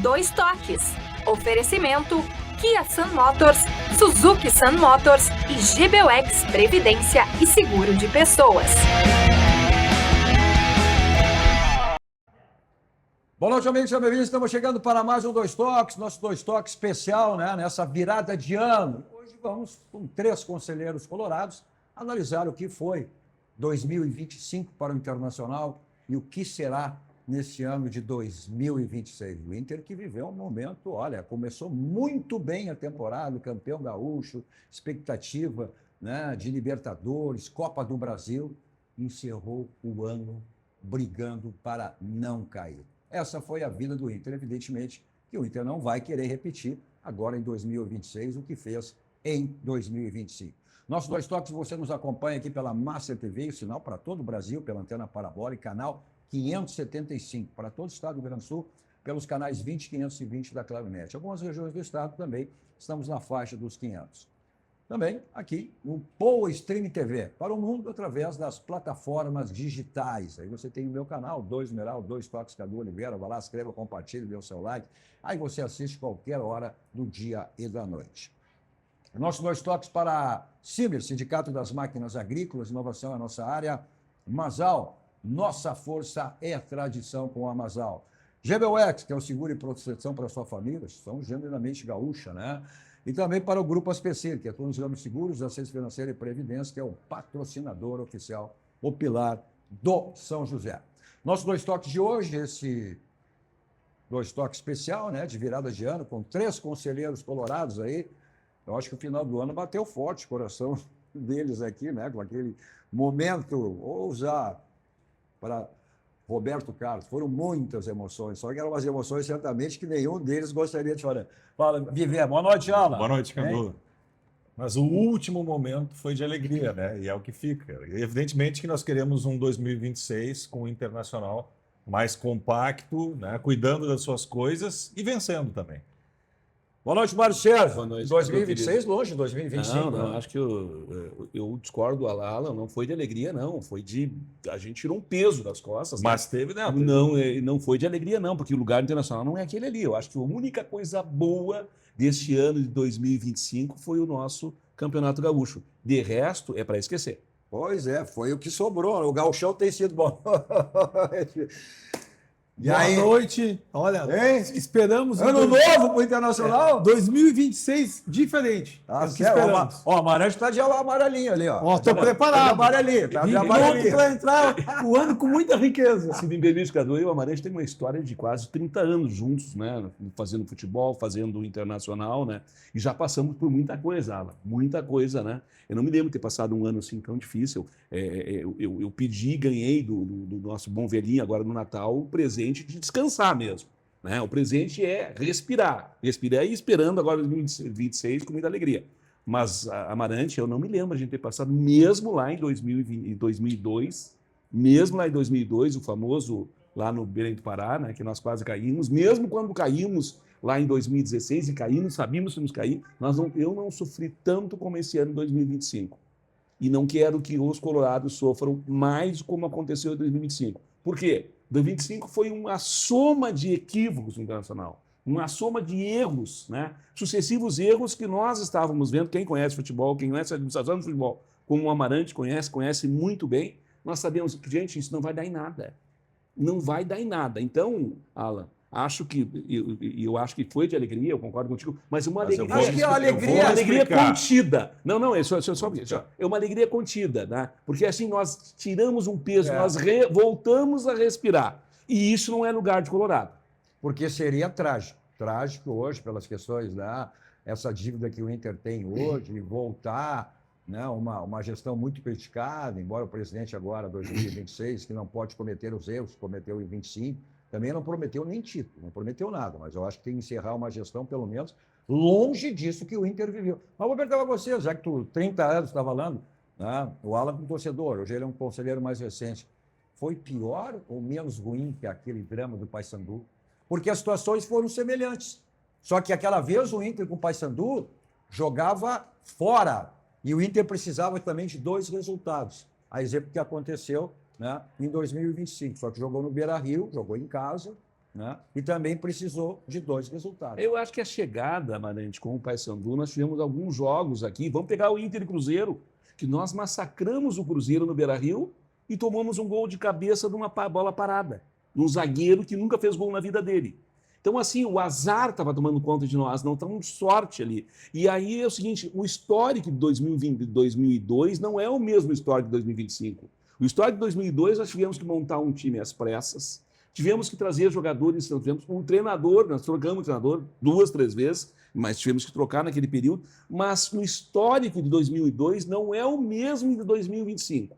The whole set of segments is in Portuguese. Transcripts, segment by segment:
Dois Toques. Oferecimento Kia Sun Motors, Suzuki Sun Motors e GBUX Previdência e Seguro de Pessoas. Boa noite, amigos e amigas. Estamos chegando para mais um Dois Toques, nosso Dois Toques especial, né? Nessa virada de ano. Hoje vamos, com 3 conselheiros colorados, analisar o que foi 2025 para o Internacional e o que será nesse ano de 2026. O Inter que viveu um momento, olha, começou muito bem a temporada, campeão gaúcho, expectativa, né, de Libertadores, Copa do Brasil, encerrou o ano brigando para não cair. Essa foi a vida do Inter. Evidentemente que o Inter não vai querer repetir agora em 2026 o que fez em 2025. Nossos Dois Toques, você nos acompanha aqui pela Master TV, o sinal para todo o Brasil, pela antena parabólica, canal 575, para todo o estado do Rio Grande do Sul, pelos canais 20 e 520 da Clarinet. Algumas regiões do estado também estamos na faixa dos 500. Também aqui no Poa Stream TV, para o mundo através das plataformas digitais. Aí você tem o meu canal, 2 Numeral, 2 Toques Cadu Oliveira, vai lá, inscreva, compartilhe, dê o seu like. Aí você assiste qualquer hora do dia e da noite. Nossos Dois Toques para CIMER, Sindicato das Máquinas Agrícolas, inovação é a nossa área. Masal, nossa força é tradição com a Masal. GBUX, que é o seguro e proteção para a sua família, são genuinamente gaúcha, né? E também para o Grupo ASPECIR, que atua nos ramos seguros, assistência financeira e previdência, que é o patrocinador oficial, o pilar do São José. Nossos Dois Toques de hoje, esse Dois Toques especial, né, de virada de ano, com 3 conselheiros colorados aí. Eu acho que o final do ano bateu forte o coração deles aqui, né, com aquele momento, ou usar para Roberto Carlos, foram muitas emoções, só que eram umas emoções certamente que nenhum deles gostaria de falar. Fala, Viver, boa noite, Alan. Boa noite, Cadu. Mas o último momento foi de alegria, né? E é o que fica. E evidentemente que nós queremos um 2026 com o Internacional mais compacto, né? Cuidando das suas coisas e vencendo também. Boa noite, Mário Sérgio. Boa noite, 2026 longe, 2025. Não, acho que eu discordo do Alan, não foi de alegria, não. Foi de... A gente tirou um peso das costas. Mas né? teve, né? Não foi de alegria, não, porque o lugar internacional não é aquele ali. Eu acho que a única coisa boa deste ano de 2025 foi o nosso Campeonato Gaúcho. De resto, é para esquecer. Pois é, foi o que sobrou. O gauchão tem sido bom. Boa noite. Olha, esperamos... Ano novo para o Internacional? 2026 diferente. Ah, que esperamos. Ó, o Amarante está de amarelinho ali, ó. Ó, estou preparado. Tá de amarelinho. Para entrar o ano com muita riqueza. Se me permite, Cadu, eu e o Amarante tem uma história de quase 30 anos juntos, né? Fazendo futebol, fazendo internacional, né? E já passamos por muita coisa, Alan. Muita coisa, né? Eu não me lembro de ter passado um ano assim tão difícil. Eu pedi e ganhei do nosso bom velhinho agora no Natal o presente de descansar mesmo. Né? O presente é respirar. Respirar e esperando agora 2026 com muita alegria. Mas, Amarante, eu não me lembro a gente ter passado, mesmo lá em 2002, mesmo lá em 2002, o famoso lá no Belém do Pará, né, que nós quase caímos, mesmo quando caímos lá em 2016 e caímos, sabíamos que nos cair, eu não sofri tanto como esse ano em 2025. E não quero que os colorados sofram mais como aconteceu em 2025. Por quê? 2025 foi uma soma de equívocos no Internacional, uma soma de erros, né? Sucessivos erros que nós estávamos vendo. Quem conhece futebol, quem conhece a administração do futebol, como o Amarante conhece muito bem, nós sabemos que, gente, isso não vai dar em nada. Não vai dar em nada. Então, Alan, acho que eu acho que foi de alegria, eu concordo contigo, mas uma alegria. Acho que é uma alegria contida. Não, é uma alegria contida, né? Porque assim nós tiramos um peso, nós voltamos a respirar. E isso não é lugar de Colorado. Porque seria trágico. Trágico hoje, pelas questões essa dívida que o Inter tem hoje, e voltar, né, uma gestão muito criticada, embora o presidente agora, 2026, que não pode cometer os erros que cometeu em 25, também não prometeu nem título, não prometeu nada, mas eu acho que tem que encerrar uma gestão, pelo menos, longe disso que o Inter viveu. Mas vou perguntar a você, já que tu 30 anos está falando, né, o Alan como torcedor, hoje ele é um conselheiro mais recente, foi pior ou menos ruim que aquele drama do Paysandu? Porque as situações foram semelhantes. Só que aquela vez o Inter com o Paysandu jogava fora e o Inter precisava também de 2 resultados. A exemplo que aconteceu, né, em 2025. Só que jogou no Beira-Rio, jogou em casa, né? E também precisou de 2 resultados. Eu acho que a chegada, Amarante, com o Paysandu, nós tivemos alguns jogos aqui. Vamos pegar o Inter e Cruzeiro, que nós massacramos o Cruzeiro no Beira-Rio e tomamos um gol de cabeça de uma bola parada. Um zagueiro que nunca fez gol na vida dele. Então, assim, o azar estava tomando conta de nós, não estamos sorte ali. E aí é o seguinte, o histórico de 2020, 2002 não é o mesmo histórico de 2025. O histórico de 2002 nós tivemos que montar um time às pressas, tivemos que trazer jogadores, nós tivemos um treinador, nós trocamos o treinador 2, 3 vezes, mas tivemos que trocar naquele período. Mas o histórico de 2002 não é o mesmo de 2025.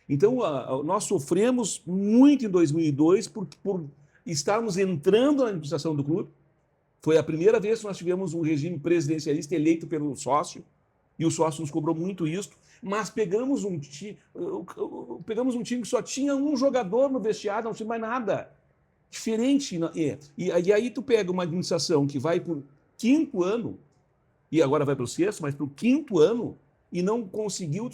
Então, nós sofremos muito em 2002 por estarmos entrando na administração do clube. Foi a primeira vez que nós tivemos um regime presidencialista eleito pelo sócio, e o sócio nos cobrou muito isso, mas pegamos um time que só tinha um jogador no vestiário, não tinha mais nada. Diferente. E aí tu pega uma administração que vai para o 5º ano, e agora vai para o 6º, mas para o 5º ano, e não conseguiu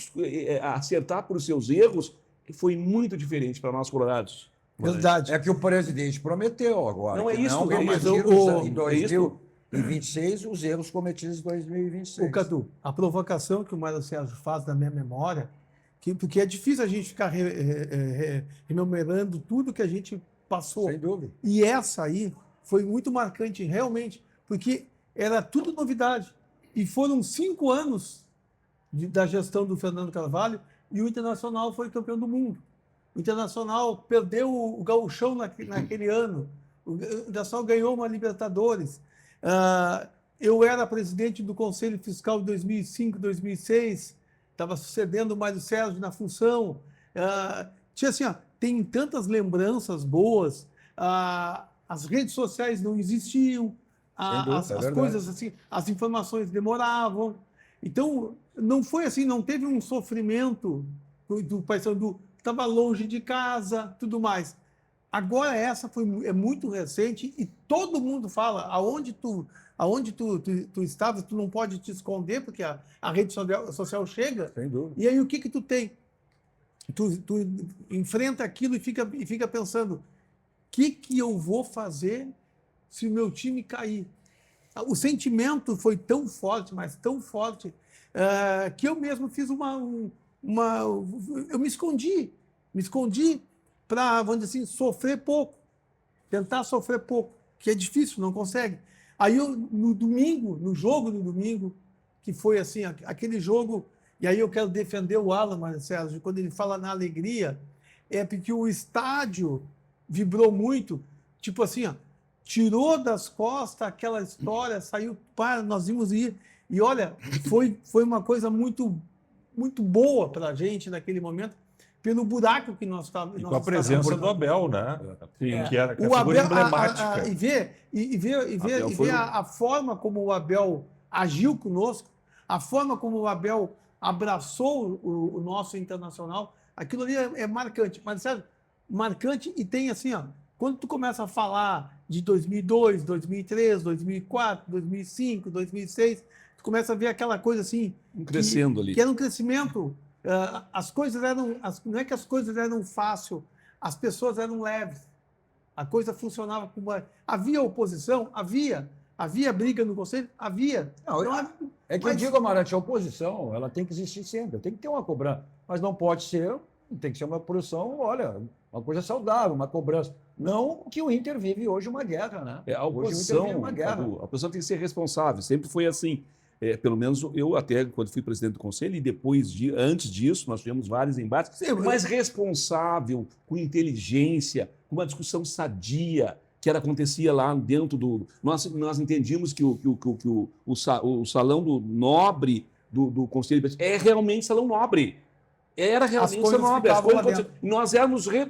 acertar por seus erros, foi muito diferente para nós colorados. Verdade. É que o presidente prometeu agora. Não é que isso, não é isso. repetir em É isso. 2026 os erros cometidos em 2026. O Cadu, a provocação que o Mário Sérgio faz da minha memória, porque é difícil a gente ficar rememorando tudo que a gente passou. Sem dúvida. E essa aí foi muito marcante, realmente, porque era tudo novidade. E foram 5 anos da gestão do Fernando Carvalho e o Internacional foi campeão do mundo. O Internacional perdeu o Gauchão naquele ano. O Internacional ganhou uma Libertadores. Eu era presidente do Conselho Fiscal de 2005, 2006. Estava sucedendo o Mário Sérgio na função. Tinha assim, tem tantas lembranças boas. As redes sociais não existiam. As coisas assim, as informações demoravam. Então, não foi assim, não teve um sofrimento do Paysandu. Estava longe de casa, tudo mais. Agora essa é muito recente e todo mundo fala, aonde tu estavas, tu não pode te esconder, porque a rede social chega. Sem dúvida. E aí o que tu tem? Tu enfrenta aquilo e fica pensando, o que eu vou fazer se o meu time cair? O sentimento foi tão forte, mas tão forte, que eu mesmo fiz eu me escondi para, vamos dizer assim, sofrer pouco, tentar sofrer pouco, que é difícil, não consegue. Aí no jogo do domingo, que foi assim, aquele jogo, e aí eu quero defender o Alan, Mário Sérgio, quando ele fala na alegria, é porque o estádio vibrou muito, tipo assim, tirou das costas aquela história, saiu, nós íamos ir, e olha, foi uma coisa muito, muito boa para a gente naquele momento, pelo buraco que nós estávamos. Com a presença do Abel, né? Sim. Que era O a figura Abel, emblemática. e ver a forma como o Abel agiu conosco, a forma como o Abel abraçou o nosso Internacional, aquilo ali é marcante. Mas, sério, marcante e tem assim, quando tu começa a falar de 2002, 2003, 2004, 2005, 2006, tu começa a ver aquela coisa assim... Crescendo ali. Que era um crescimento... as coisas eram... não é que as coisas eram fáceis, as pessoas eram leves. A coisa funcionava como... Havia oposição? Havia. Havia briga no Conselho? Havia. É que eu digo, Amarante, a oposição ela tem que existir sempre, tem que ter uma cobrança, mas não pode ser, tem que ser uma oposição, olha, uma coisa saudável, uma cobrança. Não que o Inter vive hoje uma guerra, né? A oposição, a oposição tem que ser responsável, sempre foi assim. Pelo menos eu até, quando fui presidente do Conselho, e depois, antes disso, nós tivemos vários embates, mas responsável, com inteligência, com uma discussão sadia, que acontecia lá dentro do... Nós entendíamos que o salão do nobre do Conselho é realmente salão nobre. Era realmente salão nobre. Nós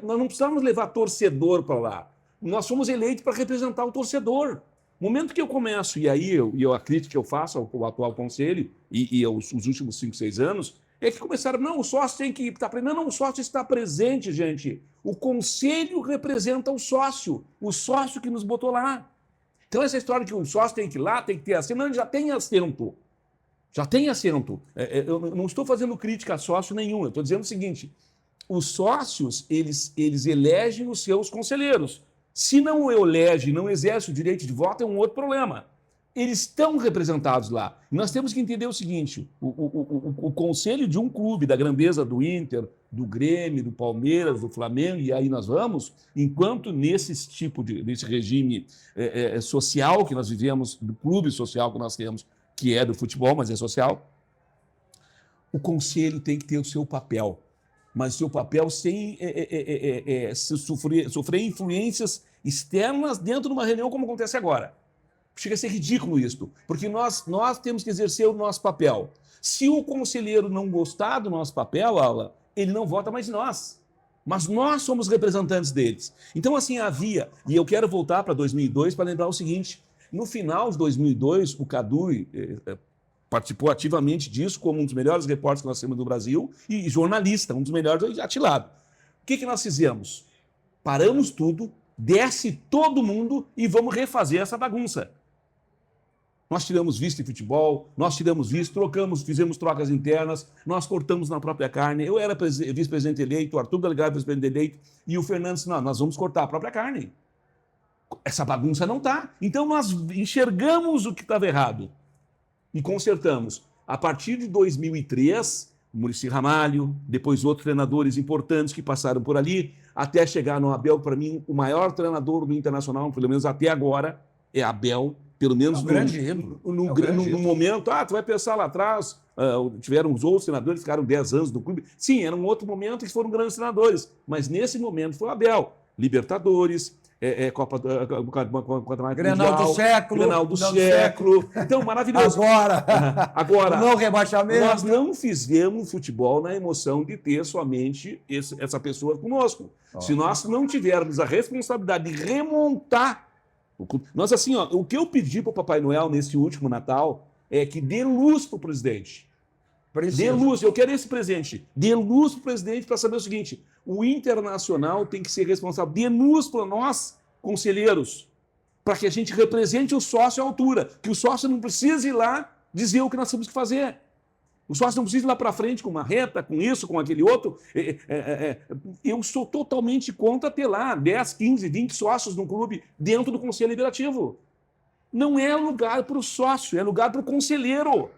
não precisávamos levar torcedor para lá. Nós fomos eleitos para representar o torcedor. No momento que eu começo, e aí a crítica que eu faço ao atual Conselho, e os últimos 5, 6 anos, é que começaram, não, o sócio tem que estar presente. Não, o sócio está presente, gente. O Conselho representa o sócio que nos botou lá. Então, essa história que o sócio tem que ir lá, tem que ter assento, não, já tem assento. Já tem assento. Eu não estou fazendo crítica a sócio nenhum, eu estou dizendo o seguinte, os sócios, eles elegem os seus conselheiros. Se não elege, não exerce o direito de voto, é um outro problema. Eles estão representados lá. E nós temos que entender o seguinte: o conselho de um clube da grandeza do Inter, do Grêmio, do Palmeiras, do Flamengo, e aí nós vamos, enquanto nesse regime social que nós vivemos, do clube social que nós temos, que é do futebol, mas é social, o conselho tem que ter o seu papel. Mas o seu papel sem sofrer influências externas dentro de uma reunião como acontece agora. Chega a ser ridículo isso, porque nós temos que exercer o nosso papel. Se o conselheiro não gostar do nosso papel, Aula, ele não vota mais em nós. Mas nós somos representantes deles. Então, assim, havia, e eu quero voltar para 2002 para lembrar o seguinte: no final de 2002, o Cadu participou ativamente disso como um dos melhores repórteres que nós temos no Brasil e jornalista, um dos melhores atilado. O que nós fizemos? Paramos tudo, desce todo mundo e vamos refazer essa bagunça. Nós tiramos visto em futebol, nós tiramos visto, fizemos trocas internas, nós cortamos na própria carne. Eu era vice-presidente eleito, o Arthur Delegado vice-presidente eleito, e o Fernando disse: não, nós vamos cortar a própria carne. Essa bagunça não está. Então nós enxergamos o que estava errado e consertamos. A partir de 2003, o Muricy Ramalho, depois outros treinadores importantes que passaram por ali, até chegar no Abel. Para mim, o maior treinador do Internacional, pelo menos até agora, é Abel. Pelo menos no momento, tu vai pensar lá atrás, tiveram os outros treinadores, ficaram 10 anos no clube. Sim, era um outro momento que foram grandes treinadores, mas nesse momento foi o Abel. Libertadores, Copa Grenal do século. Grenal do século. Então, maravilhoso. Agora, não rebaixamento. Nós não fizemos futebol na emoção de ter somente essa pessoa conosco. Se nós não tivermos a responsabilidade de remontar nós, assim, o que eu pedi para o Papai Noel nesse último Natal é que dê luz para o presidente. Dê luz, eu quero esse presente. Dê luz para o presidente para saber o seguinte: o Internacional tem que ser responsável. Dê luz para nós, conselheiros, para que a gente represente o sócio à altura. Que o sócio não precise ir lá dizer o que nós temos que fazer. O sócio não precisa ir lá para frente com uma reta, com isso, com aquele outro. Eu sou totalmente contra ter lá 10, 15, 20 sócios num clube dentro do Conselho Deliberativo. Não é lugar para o sócio, é lugar para o conselheiro.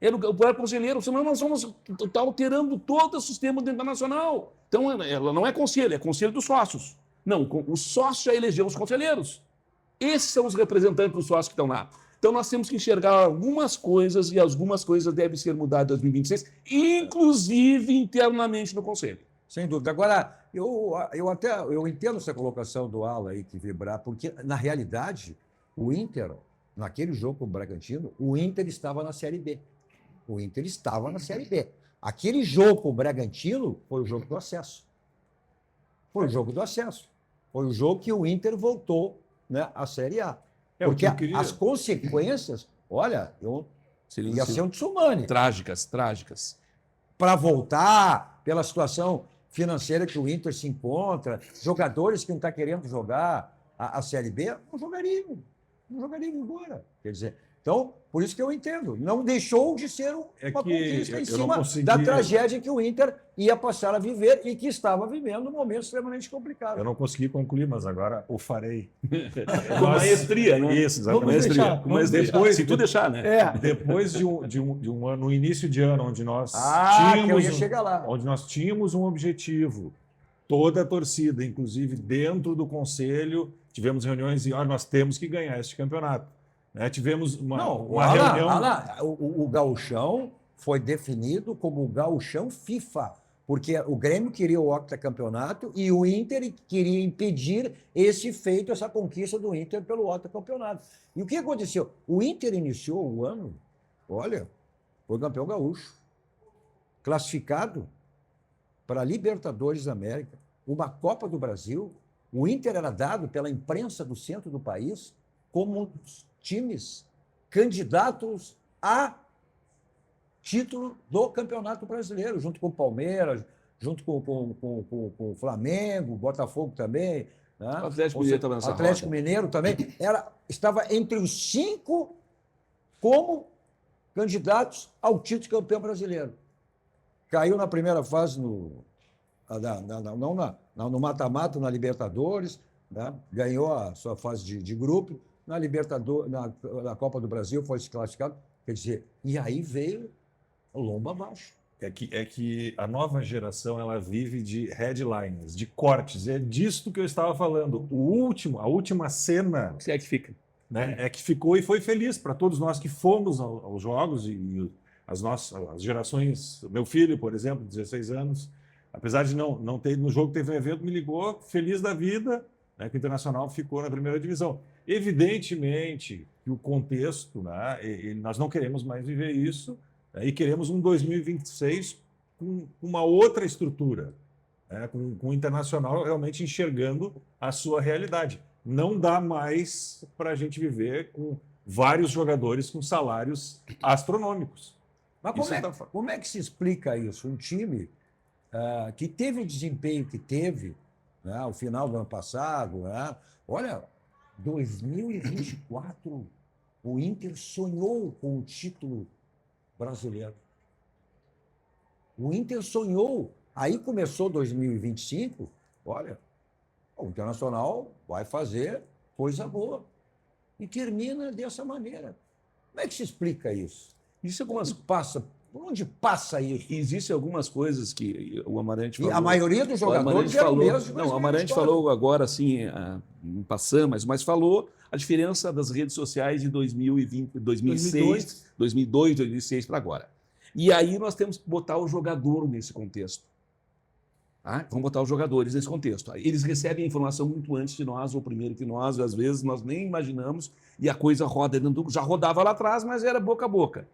É lugar para o conselheiro, senão nós vamos estar alterando todo o sistema internacional. Então, ela não é conselho, é conselho dos sócios. Não, o sócio já elegeu os conselheiros. Esses são os representantes dos sócios que estão lá. Então, nós temos que enxergar algumas coisas e algumas coisas devem ser mudadas em 2026, inclusive internamente no Conselho. Sem dúvida. Agora, eu entendo essa colocação do Ala aí, que vibrar, porque, na realidade, o Inter, naquele jogo com o Bragantino, o Inter estava na Série B. O Inter estava na Série B. Aquele jogo com o Bragantino foi o jogo do acesso. Foi o jogo do acesso. Foi o jogo que o Inter voltou, né, à Série A. Porque as consequências, olha, ia ser um tsunami. Trágicas. Para voltar, pela situação financeira que o Inter se encontra, jogadores que não estão querendo jogar a Série B, não jogariam agora. Quer dizer, então, por isso que eu entendo. Não deixou de ser uma conquista em cima da tragédia que o Inter ia passar a viver e que estava vivendo um momento extremamente complicado. Eu não consegui concluir, mas agora o farei. Com maestria, né? Isso, exatamente. Depois, se tu deixar, né? Depois de um ano, no início de ano, onde nós onde nós tínhamos um objetivo, toda a torcida, inclusive dentro do conselho, tivemos reuniões e nós temos que ganhar este campeonato. Tivemos uma reunião... O gauchão foi definido como o gauchão FIFA, porque o Grêmio queria o octacampeonato e o Inter queria impedir esse feito, essa conquista do Inter pelo octacampeonato. E o que aconteceu? O Inter iniciou o ano, olha, foi campeão gaúcho, classificado para a Libertadores da América, uma Copa do Brasil. O Inter era dado pela imprensa do centro do país como times candidatos a título do Campeonato Brasileiro, junto com o Palmeiras, junto com o Flamengo, Botafogo também. Né? O Atlético Mineiro também. Atlético Mineiro também. Estava entre os 5 como candidatos ao título de campeão brasileiro. Caiu na primeira fase no mata-mata, na Libertadores, né? Ganhou a sua fase de grupo, na Libertadores, na Copa do Brasil foi se classificado. Quer dizer, e aí veio o lombo abaixo. É que a nova geração ela vive de headlines, de cortes. É disto que eu estava falando. A última cena, Se é que fica. né, é que ficou e foi feliz para todos nós que fomos aos jogos e as gerações. Meu filho, por exemplo, 16 anos, apesar de não ter no jogo teve um evento, me ligou feliz da vida, né, que o Internacional ficou na primeira divisão. Evidentemente que o contexto, né, nós não queremos mais viver isso. E queremos um 2026 com uma outra estrutura, né? com o Internacional realmente enxergando a sua realidade. Não dá mais para a gente viver com vários jogadores com salários astronômicos. Mas como é que se explica isso? Um time que teve o desempenho que teve, né, ao final do ano passado, né? Olha, 2024, o Inter sonhou com o título brasileiro. O Inter sonhou. Aí começou 2025, olha, o Internacional vai fazer coisa boa. E termina dessa maneira. Como é que se explica isso? Isso Por onde passa isso? Existem algumas coisas que o Amarante falou. E a maioria dos O Amarante jogadores eram falou, mesmo. não, o Amarante falou agora assim, em passando, mas falou a diferença das redes sociais de 2020, 2006, 2002, 2006 para agora. E aí nós temos que botar o jogador nesse contexto. Tá? Vamos botar os jogadores nesse contexto. Eles recebem a informação muito antes de nós, ou primeiro que nós, às vezes nós nem imaginamos, e a coisa roda dentro já rodava lá atrás, mas era boca a boca.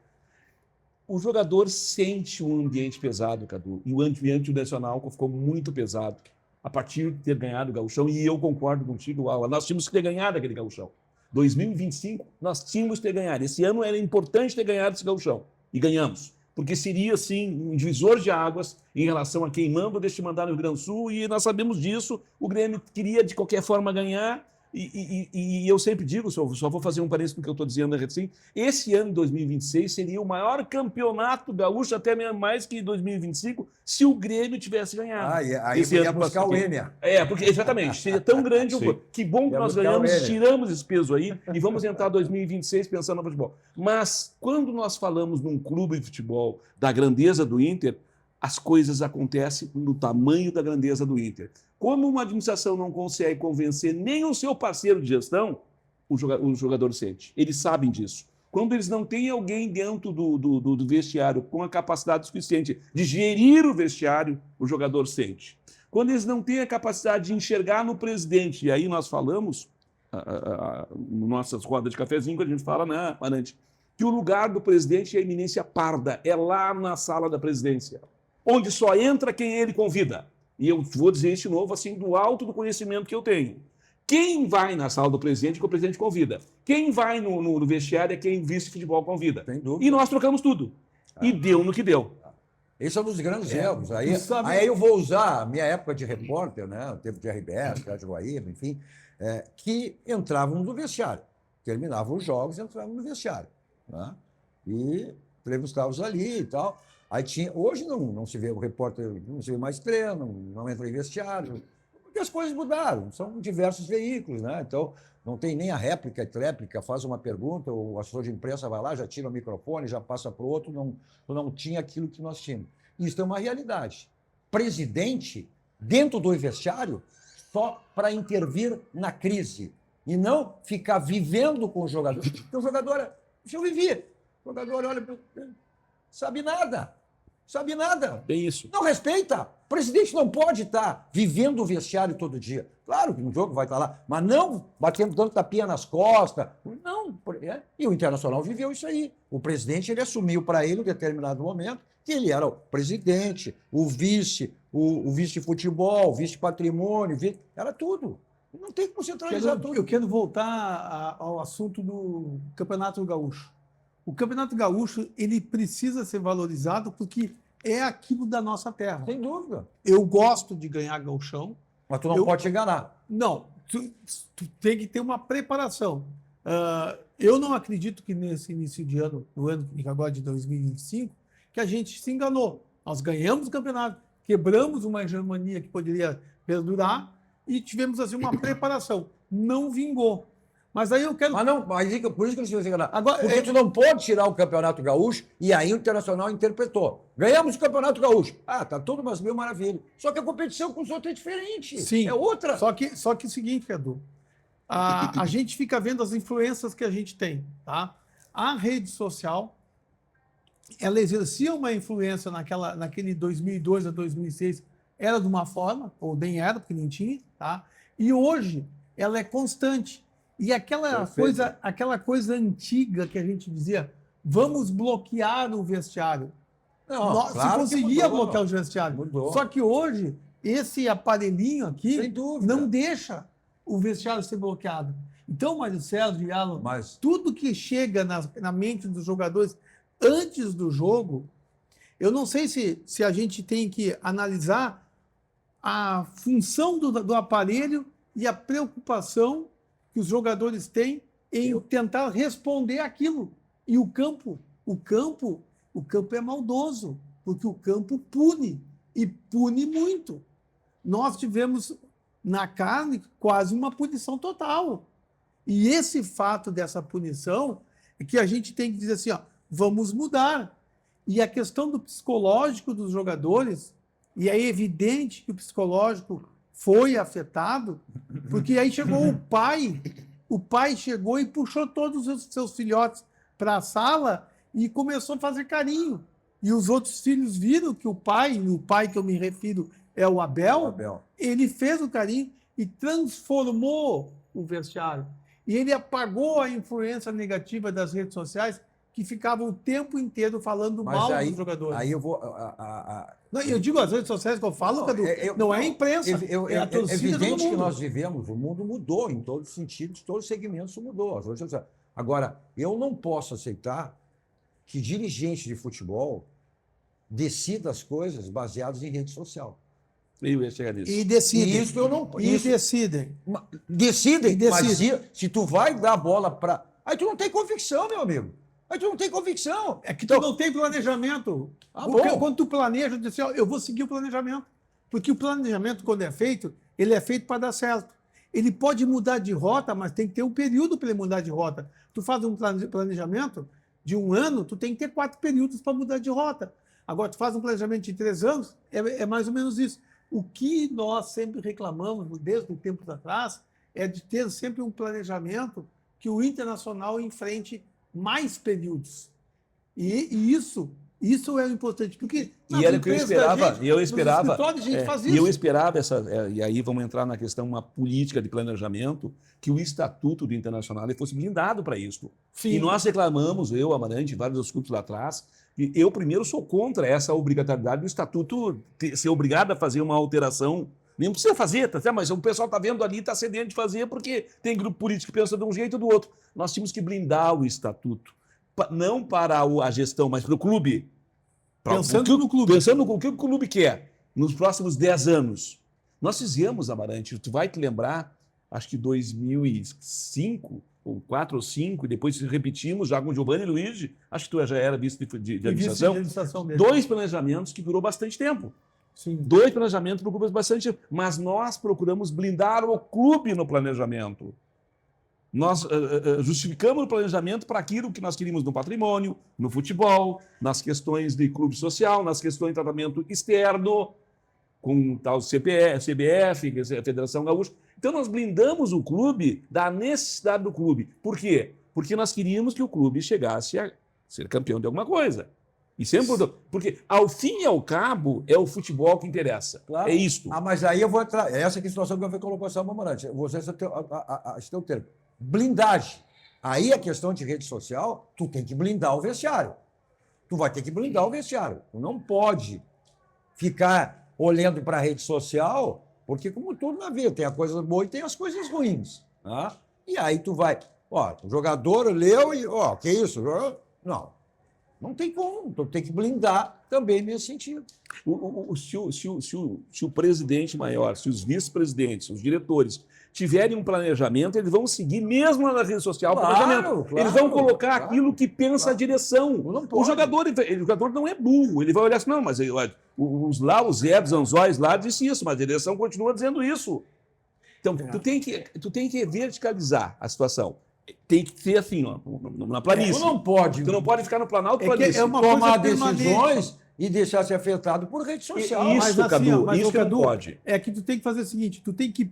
O jogador sente um ambiente pesado, Cadu, e o ambiente nacional ficou muito pesado a partir de ter ganhado o Gauchão, e eu concordo contigo, Alan, nós tínhamos que ter ganhado aquele Gauchão. 2025, nós tínhamos que ter ganhado. Esse ano era importante ter ganhado esse Gauchão, e ganhamos, porque seria, sim, um divisor de águas em relação a quem manda ou deixa de mandar no Rio Grande do Sul, e nós sabemos disso, o Grêmio queria, de qualquer forma, ganhar. E eu sempre digo, só vou fazer um parênteses no que eu estou dizendo, assim, esse ano de 2026 seria o maior campeonato gaúcho, até mesmo mais que 2025, se o Grêmio tivesse ganhado. Aí esse ia ano buscar o Enia. porque exatamente, seria tão grande. Que bom que nós ganhamos, tiramos esse peso aí e vamos entrar 2026 pensando no futebol. Mas quando nós falamos num clube de futebol da grandeza do Inter, as coisas acontecem no tamanho da grandeza do Inter. Como uma administração não consegue convencer nem o seu parceiro de gestão, o jogador sente. Eles sabem disso. Quando eles não têm alguém dentro do vestiário com a capacidade suficiente de gerir o vestiário, o jogador sente. Quando eles não têm a capacidade de enxergar no presidente, e aí nós falamos, nossas rodas de cafezinho, que a gente fala, né, Amarante, que o lugar do presidente é a eminência parda, é lá na sala da presidência, onde só entra quem ele convida. E eu vou dizer isso de novo, assim, do alto do conhecimento que eu tenho. Quem vai na sala do presidente, que o presidente convida. Quem vai no vestiário é quem vice-futebol convida. Sem dúvida. E nós trocamos tudo. E deu no que deu. Esse é um dos grandes erros. Aí eu vou usar a minha época de repórter, né, o tempo de RBS, Rádio Guaíba, enfim, que entravam no vestiário. Terminavam os jogos e entravam no vestiário. Né? E entrevistávamos ali e tal. Aí hoje não se vê o repórter, não se vê mais treino, não entra em vestiário, porque as coisas mudaram, são diversos veículos, né? Então não tem nem a réplica e tréplica, faz uma pergunta, o assessor de imprensa vai lá, já tira o microfone, já passa para o outro, não tinha aquilo que nós tínhamos. Isso é uma realidade. Presidente, dentro do vestiário, só para intervir na crise, e não ficar vivendo com o jogador. Porque o jogador, deixa eu viver, o jogador olha, sabe nada. Sabe nada. Bem isso. Não respeita. O presidente não pode estar vivendo o vestiário todo dia. Claro que no jogo vai estar lá, mas não batendo tanto tapinha nas costas. Não. E o Internacional viveu isso aí. O presidente ele assumiu para ele, em um determinado momento, que ele era o presidente, o vice de futebol, o vice de patrimônio, era tudo. Não tem como centralizar tudo. Eu quero voltar ao assunto do Campeonato Gaúcho. O Campeonato Gaúcho ele precisa ser valorizado porque é aquilo da nossa terra. Sem dúvida. Eu gosto de ganhar gauchão. Mas tu não pode te enganar. Não, tu tem que ter uma preparação. Eu não acredito que nesse início de ano, no ano agora de 2025, que a gente se enganou. Nós ganhamos o campeonato, quebramos uma hegemonia que poderia perdurar e tivemos assim uma preparação. Não vingou. Mas aí eu quero... Mas não, mas por isso que eles fizeram. Agora, Porque tu não pode tirar o Campeonato Gaúcho, e aí o Internacional interpretou. Ganhamos o Campeonato Gaúcho. Ah, tá tudo mas mil maravilha. Só que a competição com os outros é diferente. Sim. É outra. Só que é o seguinte, Cadu, a gente fica vendo as influências que a gente tem, tá? A rede social, ela exercia uma influência naquele 2002 a 2006, era de uma forma, ou nem era, porque nem tinha, tá? E hoje ela é constante. E aquela coisa antiga que a gente dizia, vamos bloquear o vestiário. Não, Se claro que conseguia mudou, bloquear o vestiário. mudou. Só que hoje, esse aparelhinho aqui Sem dúvida. não deixa o vestiário ser bloqueado. Então, Mário Sérgio e Alan, Mas tudo que chega na mente dos jogadores antes do jogo, eu não sei se a gente tem que analisar a função do aparelho e a preocupação que os jogadores têm em tentar responder aquilo. E o campo é maldoso, porque o campo pune, e pune muito. Nós tivemos na carne quase uma punição total. E esse fato dessa punição é que a gente tem que dizer assim, ó, vamos mudar. E a questão do psicológico dos jogadores, e é evidente que o psicológico foi afetado, porque aí chegou o pai chegou e puxou todos os seus filhotes para a sala e começou a fazer carinho. E os outros filhos viram que o pai que eu me refiro é o Abel, ele fez o carinho e transformou o vestiário. E ele apagou a influência negativa das redes sociais, que ficavam o tempo inteiro falando mal dos jogadores. Aí eu vou... Não, eu digo as redes sociais que eu falo, Cadu, não é a imprensa, é a torcida, evidente todo mundo. que nós vivemos, o mundo mudou em todos os sentidos, todos os segmentos mudou. Agora, eu não posso aceitar que dirigente de futebol decida as coisas baseadas em rede social. Eu ia chegar nisso. E decidem. Isso eu não... E decidem. Decidem, mas Decidem. se tu vai dar a bola para... Aí tu não tem convicção, meu amigo. Aí tu não tem convicção. É que tu não tem planejamento. Bom. Quando tu planeja, tu diz assim, ó, eu vou seguir o planejamento. Porque o planejamento, quando é feito, ele é feito para dar certo. Ele pode mudar de rota, mas tem que ter um período para ele mudar de rota. Tu faz um planejamento de 1 ano, tu tem que ter 4 períodos para mudar de rota. Agora, tu faz um planejamento de 3 anos, é mais ou menos isso. O que nós sempre reclamamos, desde o tempo atrás, é de ter sempre um planejamento que o Internacional enfrente mais períodos. E isso é o importante, porque E era o que eu esperava, eu esperava e aí vamos entrar na questão, uma política de planejamento, que o Estatuto do Internacional fosse blindado para isso. Sim. E nós reclamamos, eu, Amarante, vários outros grupos lá atrás, e eu primeiro sou contra essa obrigatoriedade do Estatuto ser obrigado a fazer uma alteração. Nem precisa fazer, tá? Mas o pessoal está vendo ali, está cedendo de fazer, porque tem grupo político que pensa de um jeito ou do outro. Nós tínhamos que blindar o Estatuto, não para a gestão, mas para o clube. Pensando no clube. Pensando no que o clube quer, nos próximos 10 anos. Nós fizemos, Amarante, tu vai te lembrar, acho que 2005, ou 4 ou 5, e depois repetimos já com o Giovanni Luigi, acho que tu já era vice de administração, 2 planejamentos que durou bastante tempo. Sim. 2 planejamentos preocupam bastante, mas nós procuramos blindar o clube no planejamento. Nós justificamos o planejamento para aquilo que nós queríamos no patrimônio, no futebol, nas questões de clube social, nas questões de tratamento externo, com tal CBF, que é a Federação Gaúcha. Então nós blindamos o clube da necessidade do clube. Por quê? Porque nós queríamos que o clube chegasse a ser campeão de alguma coisa. E sempre, porque, ao fim e ao cabo, é o futebol que interessa. Claro. É isto. Mas aí eu vou entrar... Essa aqui é a situação que eu colocou essa Amarante. Você esse é o termo. Blindagem. Aí a questão de rede social, tu tem que blindar o vestiário. Tu vai ter que blindar o vestiário. Tu não pode ficar olhando para a rede social, porque como tudo na vida, tem a coisa boa e tem as coisas ruins. Tá? E aí tu vai... Ó, o jogador leu e... Ó, que isso? Não. Não tem como, então tem que blindar também nesse sentido. Se o presidente maior, se os vice-presidentes, os diretores tiverem um planejamento, eles vão seguir mesmo na rede social o planejamento. Eles vão colocar aquilo que pensa a direção. O jogador não é burro, ele vai olhar assim, não, mas os Zé dos Anzóis lá disse isso, mas a direção continua dizendo isso. Então, tu tem que verticalizar a situação. Tem que ser assim, ó, na planície. Tu não pode Tu não pode ficar no Planalto É que planície. é uma tomar coisa permanente. decisões e deixar ser afetado por rede social. Isso, Mas assim, Cadu, ó, mas, isso ô, que não Cadu, pode. É que tu tem que fazer o seguinte, tu tem que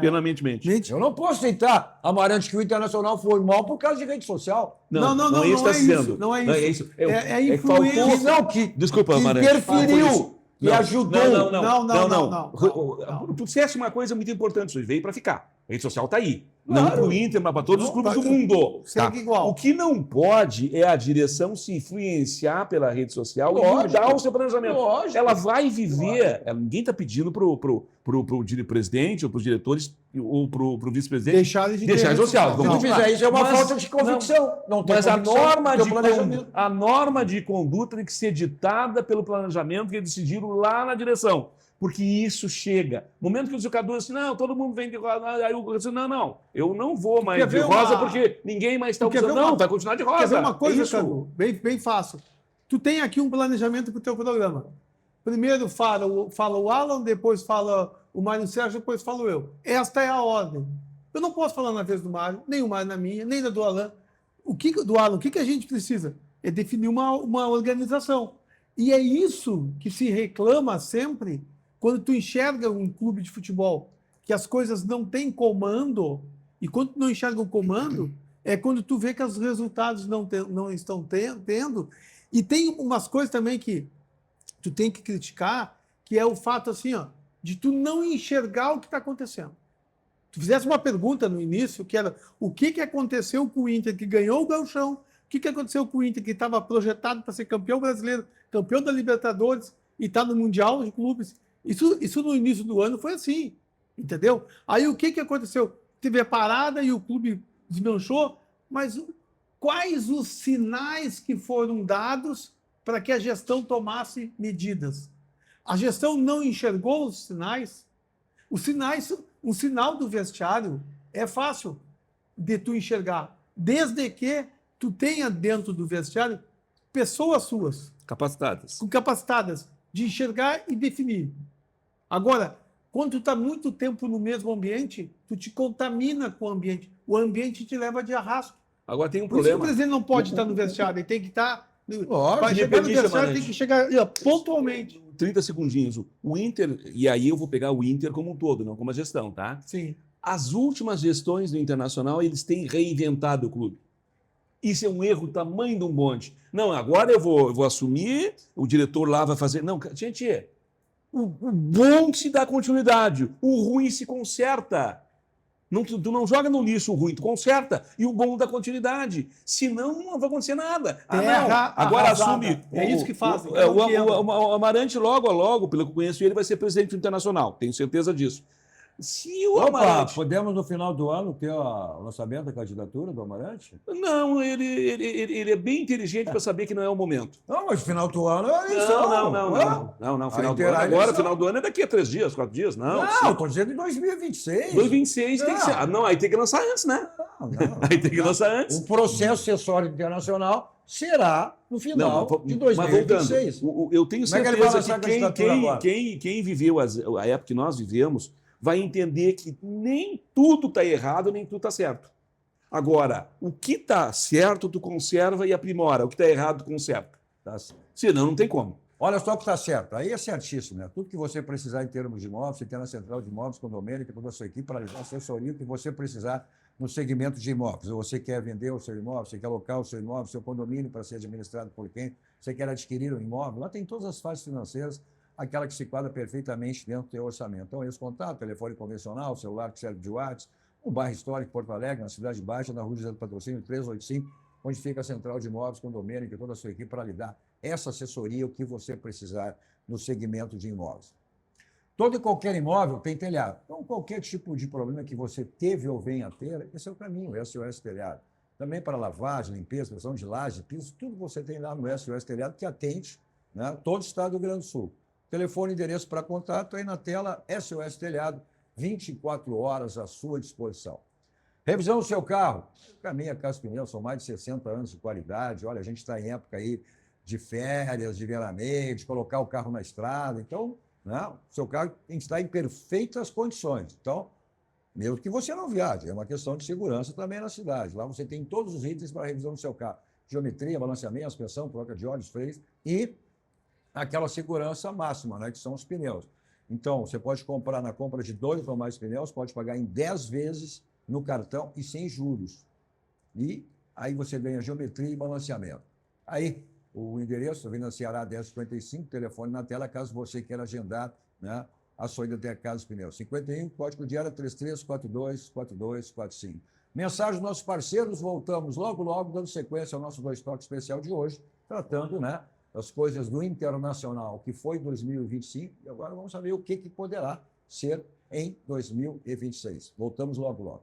Permanentemente. Eu não posso aceitar, Amarante, que o Internacional foi mal por causa de rede social. Não, é isso que tá é isso, dizendo. não é isso. É que influência. faltou- Que não, que, Desculpa, que Amarante. interferiu, que Não, ajudou. Não. Tu disseste uma coisa muito importante, isso veio para ficar. A rede social está aí. Claro. Não para o Inter, mas para todos os Não, clubes tá- do mundo. segue igual. O que não pode é a direção se influenciar pela rede social e Lógico. mudar o seu planejamento. Lógico. Ela vai viver. Ninguém está pedindo pro presidente, ou para os diretores, ou pro vice-presidente. Deixar de ter Deixar rede social. social. Se Vamos tu lá. fizer isso, é uma Mas- falta de convicção. Não tem Mas a convicção norma, do teu planejamento. a norma de conduta tem que ser ditada pelo planejamento que eles decidiram lá na direção. Porque isso chega. No momento que o jogador diz assim, não, todo mundo vem de rosa. Aí o diz, não, eu não vou mais quer de ver rosa uma- porque ninguém mais está Tu quer usando. ver uma- Não, vai continuar de rosa. Quer ver uma coisa, É isso. Cadu? Bem fácil. Tu tem aqui um planejamento para o teu programa. Primeiro fala o Alan, depois fala o Mário Sérgio, depois falo eu. Esta é a ordem. Eu não posso falar na vez do Mário, nem o Mário na minha, nem na do Alan. O que a gente precisa? É definir uma organização. E é isso que se reclama sempre quando tu enxerga um clube de futebol, que as coisas não têm comando, e quando tu não enxerga o comando, é quando tu vê que os resultados não estão tendo. E tem umas coisas também que tu tem que criticar, que é o fato assim, ó, de tu não enxergar o que está acontecendo. Tu fizesse uma pergunta no início, que era o que aconteceu com o Inter que ganhou o Gauchão, o que aconteceu com o Inter que estava projetado para ser campeão brasileiro, campeão da Libertadores e está no Mundial de Clubes. Isso no início do ano foi assim, entendeu? Aí o que aconteceu? Teve a parada e o clube desmanchou, mas quais os sinais que foram dados para que a gestão tomasse medidas? A gestão não enxergou os sinais. O sinal do vestiário é fácil de tu enxergar, desde que tu tenha dentro do vestiário pessoas suas, Capacitadas. capacitadas de enxergar e definir. Agora, quando tu está muito tempo no mesmo ambiente, tu te contamina com o ambiente. O ambiente te leva de arrasto. Agora tem um Por isso que o problema. presidente não pode estar no vestiário, ele tem que estar... Lógico, Para chegar no independente, vestiário, Amarante. tem que chegar pontualmente. 30 segundinhos. O Inter, e aí eu vou pegar o Inter como um todo, não como a gestão, tá? Sim. As últimas gestões do Internacional, eles têm reinventado o clube. Isso é um erro tamanho de um bonde. Não, agora eu vou assumir, o diretor lá vai fazer... Não, gente, o bom se dá continuidade, o ruim se conserta. Não, tu não joga no lixo o ruim, tu conserta. E o bom dá continuidade. Senão, não vai acontecer nada. Terra Agora arrasada. assume... É isso que fazem. O Amarante, logo, pelo que eu conheço ele, vai ser presidente do Internacional. Tenho certeza disso. Se o Opa, Amarante... podemos no final do ano ter o lançamento da candidatura do Amarante? Não, ele é bem inteligente para saber que não é o momento. Não, mas final do ano é eleição. Não. Final do Aí ano terá agora, eleição. final do ano é daqui a 3 dias, 4 dias. Não, Não, estou dizendo em 2026. 2026 tem que ser. Não, aí tem que lançar antes, né? Não. Aí tem que lançar antes. O processo sucessório internacional será no final de mas 2026. voltando, eu tenho Como é que ele vai certeza lançar a que quem, candidatura agora? quem viveu a época que nós vivemos vai entender que nem tudo está errado, nem tudo está certo. Agora, o que está certo, tu conserva e aprimora. O que está errado, tu conserta. Tá. Senão, não tem como. Olha só o que está certo. Aí é certíssimo, né? Tudo que você precisar em termos de imóveis, você tem na Central de Imóveis, condomínio, com toda a sua equipe para dar assessoria que você precisar no segmento de imóveis. Ou você quer vender o seu imóvel, você quer alocar o seu imóvel, seu condomínio para ser administrado por quem, você quer adquirir um imóvel, lá tem todas as fases financeiras, aquela que se quadra perfeitamente dentro do teu orçamento. Então, esse contato, telefone convencional, celular que serve de WhatsApp, no bairro histórico Porto Alegre, na Cidade Baixa, na Rua José do Patrocínio 385, onde fica a Central de Imóveis, condomínio, e toda a sua equipe para lhe dar essa assessoria, o que você precisar no segmento de imóveis. Todo e qualquer imóvel tem telhado. Então, qualquer tipo de problema que você teve ou venha a ter, esse é o caminho, o SOS Telhado. Também para lavagem, limpeza, pressão de laje, piso, tudo você tem lá no SOS Telhado, que atende, né, todo o estado do Rio Grande do Sul. Telefone e endereço para contato aí na tela, SOS Telhado, 24 horas à sua disposição. Revisão do seu carro. Caminha Casa Pneus, são mais de 60 anos de qualidade. Olha, a gente está em época aí de férias, de veraneio, de colocar o carro na estrada. Então, né? O seu carro tem que estar em perfeitas condições. Então, mesmo que você não viaje, é uma questão de segurança também na cidade. Lá você tem todos os itens para a revisão do seu carro. Geometria, balanceamento, suspensão, troca de óleos, freios e aquela segurança máxima, né, que são os pneus. Então, você pode comprar na compra de 2 ou mais pneus, pode pagar em 10 vezes no cartão e sem juros. E aí você ganha geometria e balanceamento. Aí, o endereço, Avenida Ceará 1055, telefone na tela, caso você queira agendar, né, a sua ida até a Casa dos Pneus. 51, código de área 33424245. Mensagem dos nossos parceiros, voltamos logo, dando sequência ao nosso Dois Toques especial de hoje, tratando, né, das coisas do Internacional, que foi 2025, e agora vamos saber o que poderá ser em 2026. Voltamos logo.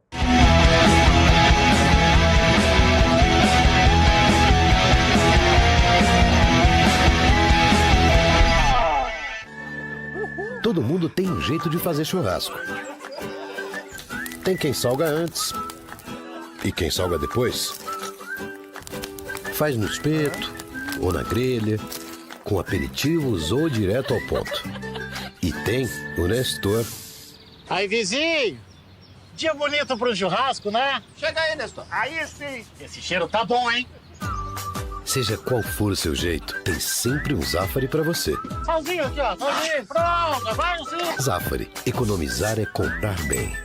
Todo mundo tem um jeito de fazer churrasco. Tem quem salga antes e quem salga depois. Faz no espeto ou na grelha, com aperitivos ou direto ao ponto. E tem o Nestor. Aí, vizinho! Dia bonito pro churrasco, né? Chega aí, Nestor. Aí sim. Esse cheiro tá bom, hein? Seja qual for o seu jeito, tem sempre um Zafari para você. Salzinho aqui, ó. Salzinho. Pronto, vai sim. Zafari, economizar é comprar bem.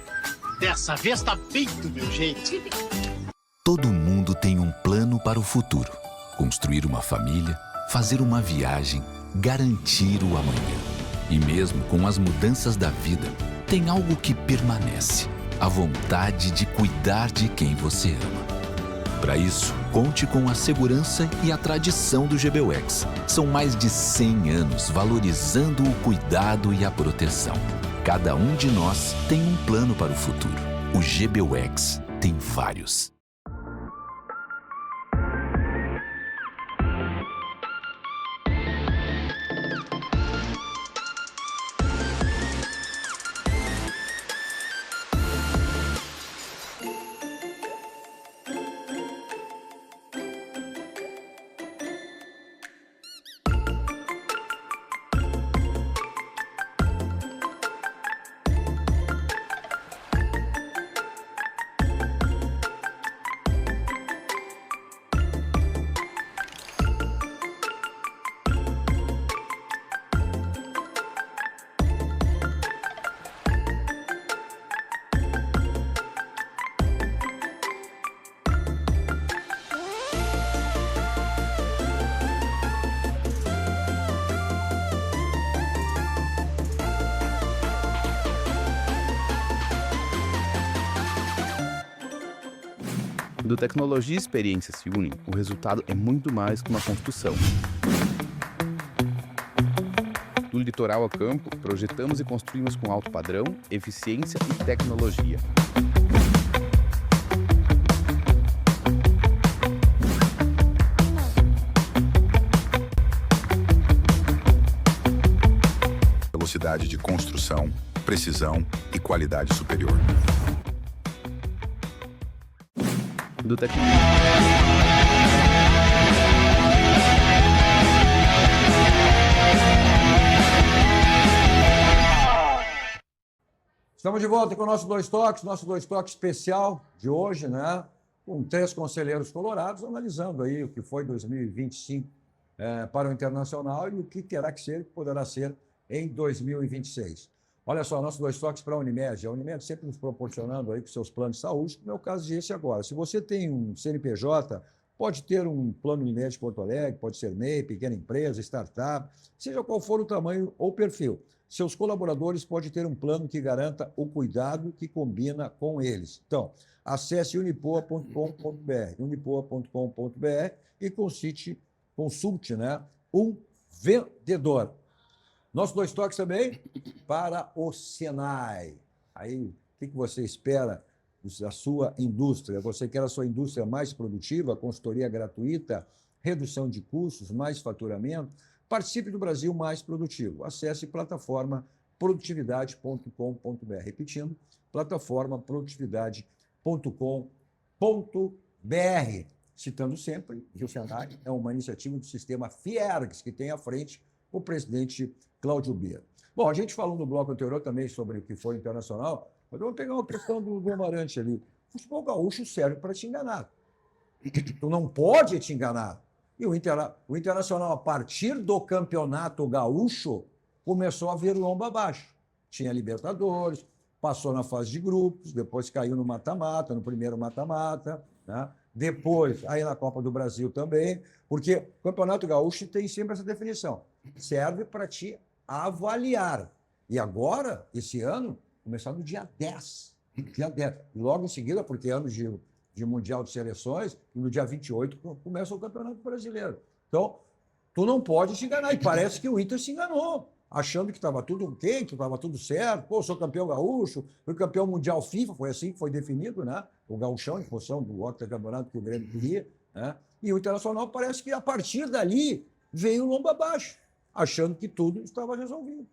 Dessa vez tá bem do meu jeito. Todo mundo tem um plano para o futuro. Construir uma família, fazer uma viagem, garantir o amanhã. E mesmo com as mudanças da vida, tem algo que permanece: a vontade de cuidar de quem você ama. Para isso, conte com a segurança e a tradição do GBUX. São mais de 100 anos valorizando o cuidado e a proteção. Cada um de nós tem um plano para o futuro. O GBUX tem vários. Quando tecnologia e experiência se unem, o resultado é muito mais que uma construção. Do litoral ao campo, projetamos e construímos com alto padrão, eficiência e tecnologia. Velocidade de construção, precisão e qualidade superior. Do Estamos de volta com o nosso Dois Toques especial de hoje, né? Com 3 conselheiros colorados, analisando aí o que foi 2025 para o Internacional e o que terá que ser, que poderá ser em 2026. Olha só, nosso Dois Toques para a Unimed. A Unimed sempre nos proporcionando aí com seus planos de saúde, como é o caso desse agora. Se você tem um CNPJ, pode ter um plano Unimed Porto Alegre, pode ser MEI, pequena empresa, startup, seja qual for o tamanho ou perfil. Seus colaboradores podem ter um plano que garanta o cuidado que combina com eles. Então, acesse unipoa.com.br e consulte, né, um vendedor. Nosso Dois Toques também para o Senai. Aí, o que você espera da sua indústria? Você quer a sua indústria mais produtiva, consultoria gratuita, redução de custos, mais faturamento? Participe do Brasil mais produtivo. Acesse plataforma produtividade.com.br. Repetindo, plataforma produtividade.com.br. Citando sempre que o Senai é uma iniciativa do sistema Fiergs, que tem à frente o presidente Cláudio Bier. Bom, a gente falou no bloco anterior também sobre o que foi internacional, mas vamos pegar uma questão do Amarante ali. O futebol gaúcho serve para te enganar. Tu não pode te enganar. E o Internacional, a partir do campeonato gaúcho, começou a vir lomba abaixo. Tinha Libertadores, passou na fase de grupos, depois caiu no mata-mata, no primeiro mata-mata, né? Depois, aí na Copa do Brasil também, porque o Campeonato Gaúcho tem sempre essa definição. Serve para te avaliar. E agora, esse ano, começar no dia 10. Dia 10. Logo em seguida, porque é ano de Mundial de Seleções, e no dia 28 começa o Campeonato Brasileiro. Então, tu não pode te enganar. E parece que o Inter se enganou, achando que estava tudo ok, que estava tudo certo. Pô, sou campeão gaúcho, fui campeão mundial FIFA, foi assim que foi definido, né? O gauchão, em função do outro campeonato que o Grêmio queria, né? E o Internacional parece que, a partir dali, veio lomba abaixo, achando que tudo estava resolvido.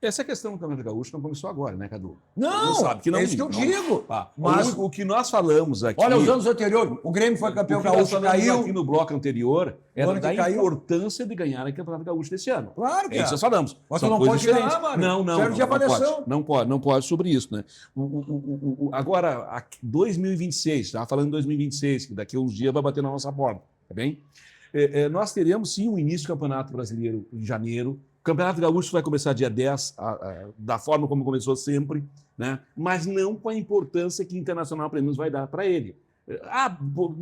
Essa questão do Campeonato Gaúcho não começou agora, né, Cadu? Não, sabe que não, é isso que eu digo. Mas o que nós falamos aqui... Olha, os anos anteriores, o Grêmio foi campeão gaúcho, caiu. Aqui no bloco anterior, era da caiu. Importância de ganhar o Campeonato Gaúcho desse ano. Claro que é. Isso nós falamos. Mas tu não pode ganhar, mano. Não pode sobre isso, né? Agora, 2026, estava falando em 2026, que daqui a uns dias vai bater na nossa porta, tá bem? Nós teremos, sim, o início do Campeonato Brasileiro em janeiro. O Campeonato Gaúcho vai começar dia 10, da forma como começou sempre, né? Mas não com a importância que o Internacional Prêmios vai dar para ele.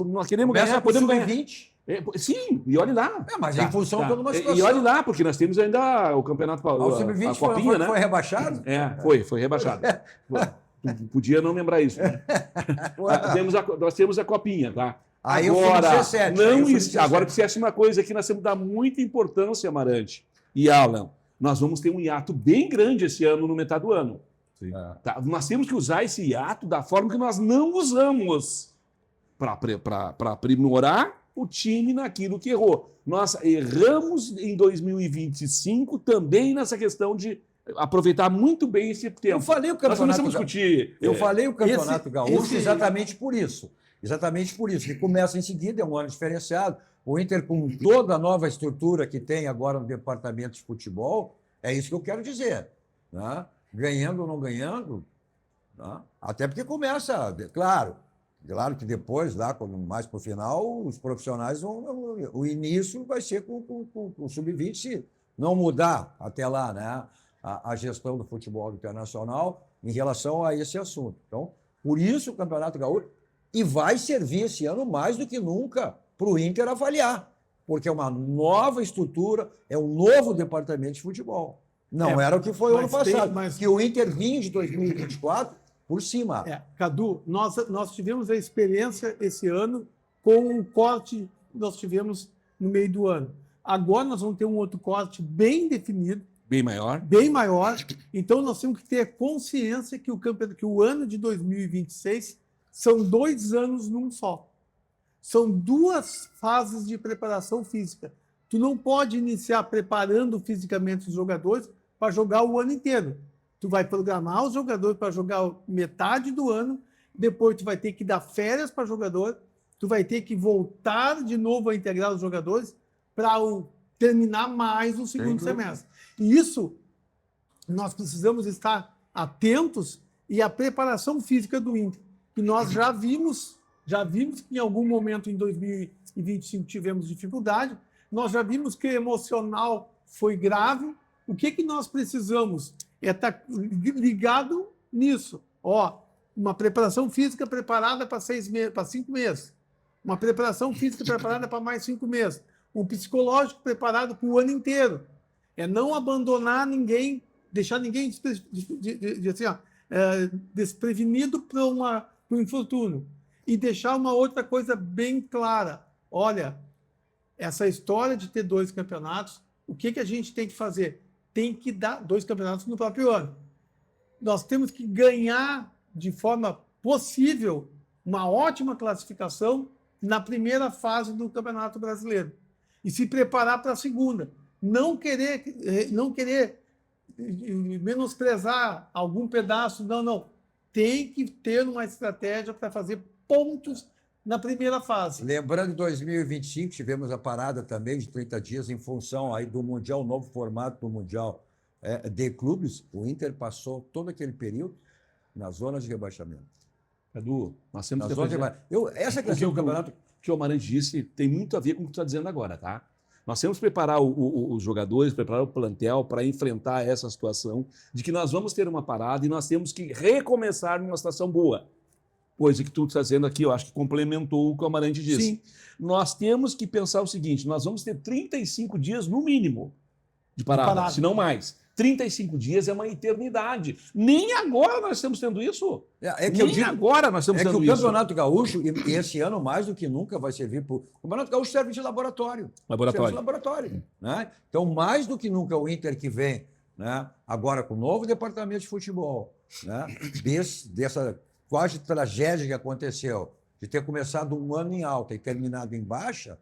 Nós queremos ganhar, podemos ganhar. 20? Sim, e olhe lá. Mas em função de toda uma situação. E olhe lá, porque nós temos ainda o Campeonato... O Sub-20 foi rebaixado? Foi rebaixado. Podia não lembrar isso. Né? Nós temos a Copinha, tá? Aí agora, o 17, agora precisa uma coisa que nós temos que dar muita importância, Amarante e Alan. Nós vamos ter um hiato bem grande esse ano, no metade do ano. Tá? Nós temos que usar esse hiato da forma que nós não usamos para aprimorar o time naquilo que errou. Nós erramos em 2025 também nessa questão de aproveitar muito bem esse tempo. Eu falei o Campeonato Gaúcho exatamente por isso. Exatamente por isso, que começa em seguida, é um ano diferenciado. O Inter, com toda a nova estrutura que tem agora no departamento de futebol, é isso que eu quero dizer. Né? Ganhando ou não ganhando, né? Até porque começa, claro que depois, lá mais para o final, os profissionais o início vai ser com o Sub-20, se não mudar até lá, né? A gestão do futebol internacional em relação a esse assunto. Então, por isso o Campeonato Gaúcho. E vai servir esse ano mais do que nunca para o Inter avaliar, porque é uma nova estrutura, é um novo departamento de futebol. Não era o que foi o ano passado, que o Inter vinha de 2024 por cima. Cadu, nós tivemos a experiência esse ano com um corte que nós tivemos no meio do ano. Agora nós vamos ter um outro corte bem definido. Bem maior. Bem maior. Então nós temos que ter consciência que o ano de 2026 são 2 anos num só. São 2 fases de preparação física. Tu não pode iniciar preparando fisicamente os jogadores para jogar o ano inteiro. Tu vai programar os jogadores para jogar metade do ano, depois tu vai ter que dar férias para o jogador, tu vai ter que voltar de novo a integrar os jogadores para terminar mais o segundo semestre. E isso, nós precisamos estar atentos e a preparação física do Inter. Que nós já vimos que em algum momento em 2025 tivemos dificuldade, nós já vimos que o emocional foi grave. O que nós precisamos é estar ligado nisso. Uma preparação física preparada para 5 meses, uma preparação física preparada para mais 5 meses, um psicológico preparado para o ano inteiro. É não abandonar ninguém, deixar ninguém desprevenido para um infortúnio. E deixar uma outra coisa bem clara. Olha, essa história de ter 2 campeonatos, o que a gente tem que fazer? Tem que dar 2 campeonatos no próprio ano. Nós temos que ganhar de forma possível uma ótima classificação na primeira fase do Campeonato Brasileiro. E se preparar para a segunda. Não querer menosprezar algum pedaço, não. Tem que ter uma estratégia para fazer pontos na primeira fase. Lembrando, em 2025 tivemos a parada também de 30 dias em função aí do Mundial, novo formato do Mundial de clubes, o Inter passou todo aquele período na zona de rebaixamento. Cadu, nós temos Na que zona de fazer... rebaixamento. Essa questão do campeonato... O que o Amarante disse tem muito a ver com o que tu está dizendo agora, tá? Nós temos que preparar os jogadores, preparar o plantel para enfrentar essa situação de que nós vamos ter uma parada e nós temos que recomeçar numa situação boa. Coisa que tu está dizendo aqui, eu acho que complementou o que o Amarante disse. Sim. Nós temos que pensar o seguinte, nós vamos ter 35 dias no mínimo de parada, se não mais. 35 dias é uma eternidade. Nem agora nós estamos tendo isso. Agora nós estamos tendo o isso. Campeonato Gaúcho, e esse ano mais do que nunca vai servir para... O Campeonato Gaúcho serve de laboratório. Serve de laboratório. Né? Então, mais do que nunca, o Inter que vem, né, agora com o novo departamento de futebol, né, dessa quase tragédia que aconteceu, de ter começado um ano em alta e terminado em baixa.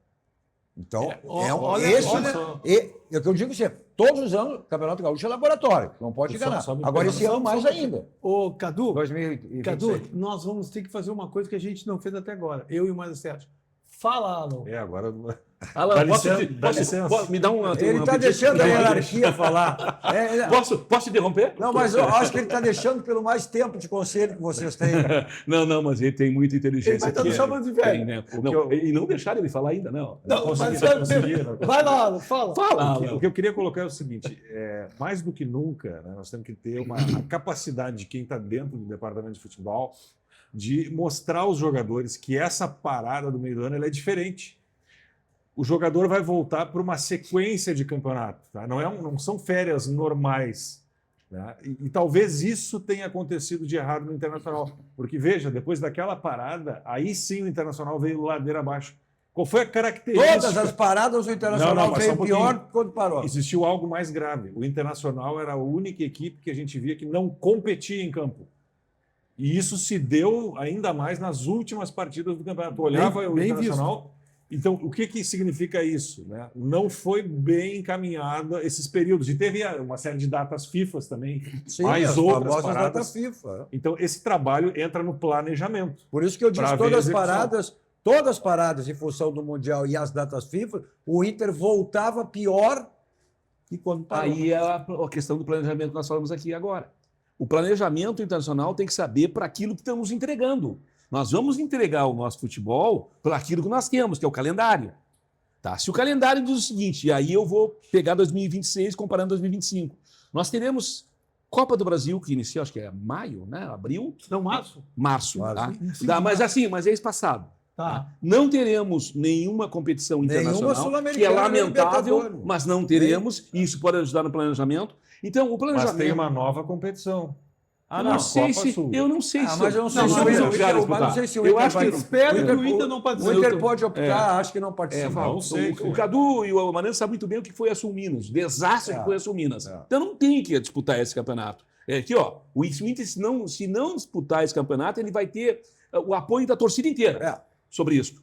Então, é o que eu digo sempre, todos os anos, o Campeonato Gaúcho é laboratório, não pode enganar. Agora, esse ano, mais ainda. Ô, Cadu, 2026. Cadu, nós vamos ter que fazer uma coisa que a gente não fez até agora, eu e o Mário Sérgio. Fala, Alan. Agora... Alan, dá licença. Me dá uma... Ele está deixando a hierarquia falar. Posso interromper? Não, mas eu acho que ele está deixando pelo mais tempo de conselho que vocês têm. Não, mas ele tem muita inteligência. Ele vai estar nos chamando de velho. Né? E não deixaram ele falar ainda, não. Vai lá, Alan, fala. O que eu queria colocar é o seguinte, mais do que nunca, né, nós temos que ter a capacidade de quem está dentro do departamento de futebol de mostrar aos jogadores que essa parada do meio do ano ela é diferente. O jogador vai voltar para uma sequência de campeonato. Tá? Não são férias normais. Né? E talvez isso tenha acontecido de errado no Internacional. Porque, veja, depois daquela parada, aí sim o Internacional veio ladeira abaixo. Qual foi a característica? Todas as paradas o Internacional veio pior quando parou. Existiu algo mais grave. O Internacional era a única equipe que a gente via que não competia em campo. E isso se deu ainda mais nas últimas partidas do campeonato. Olhava o Internacional... Visto. Então, o que significa isso? Né? Não foi bem encaminhada esses períodos. E teve uma série de datas FIFA também, sim, mais outras paradas. Datas FIFA. Então, esse trabalho entra no planejamento. Por isso que eu disse, todas as paradas em função do Mundial e as datas FIFA, o Inter voltava pior que quando parou. Aí é a questão do planejamento que nós falamos aqui agora. O planejamento internacional tem que saber para aquilo que estamos entregando. Nós vamos entregar o nosso futebol para aquilo que nós temos, que é o calendário. Tá? Se o calendário diz o seguinte, e aí eu vou pegar 2026 comparando 2025. Nós teremos Copa do Brasil, que inicia, acho que é maio, né? Abril? Não, março. Março. Tá? Mas assim, mas é espaçado. Tá. Não teremos nenhuma competição internacional, que é lamentável, mas não teremos, e isso pode ajudar no planejamento. Então, o planejamento... Mas tem uma nova competição. Eu não sei se mas eu não sei se o Inter vai... Espero que o Inter não participe. O Inter pode optar, acho que não participa. Não sei. O Cadu e o Amarante sabem muito bem o que foi a Sul Minas, o desastre que foi a Sul Minas. Então não tem que disputar esse campeonato. Aqui, ó, o Inter, se não disputar esse campeonato, ele vai ter o apoio da torcida inteira sobre isso.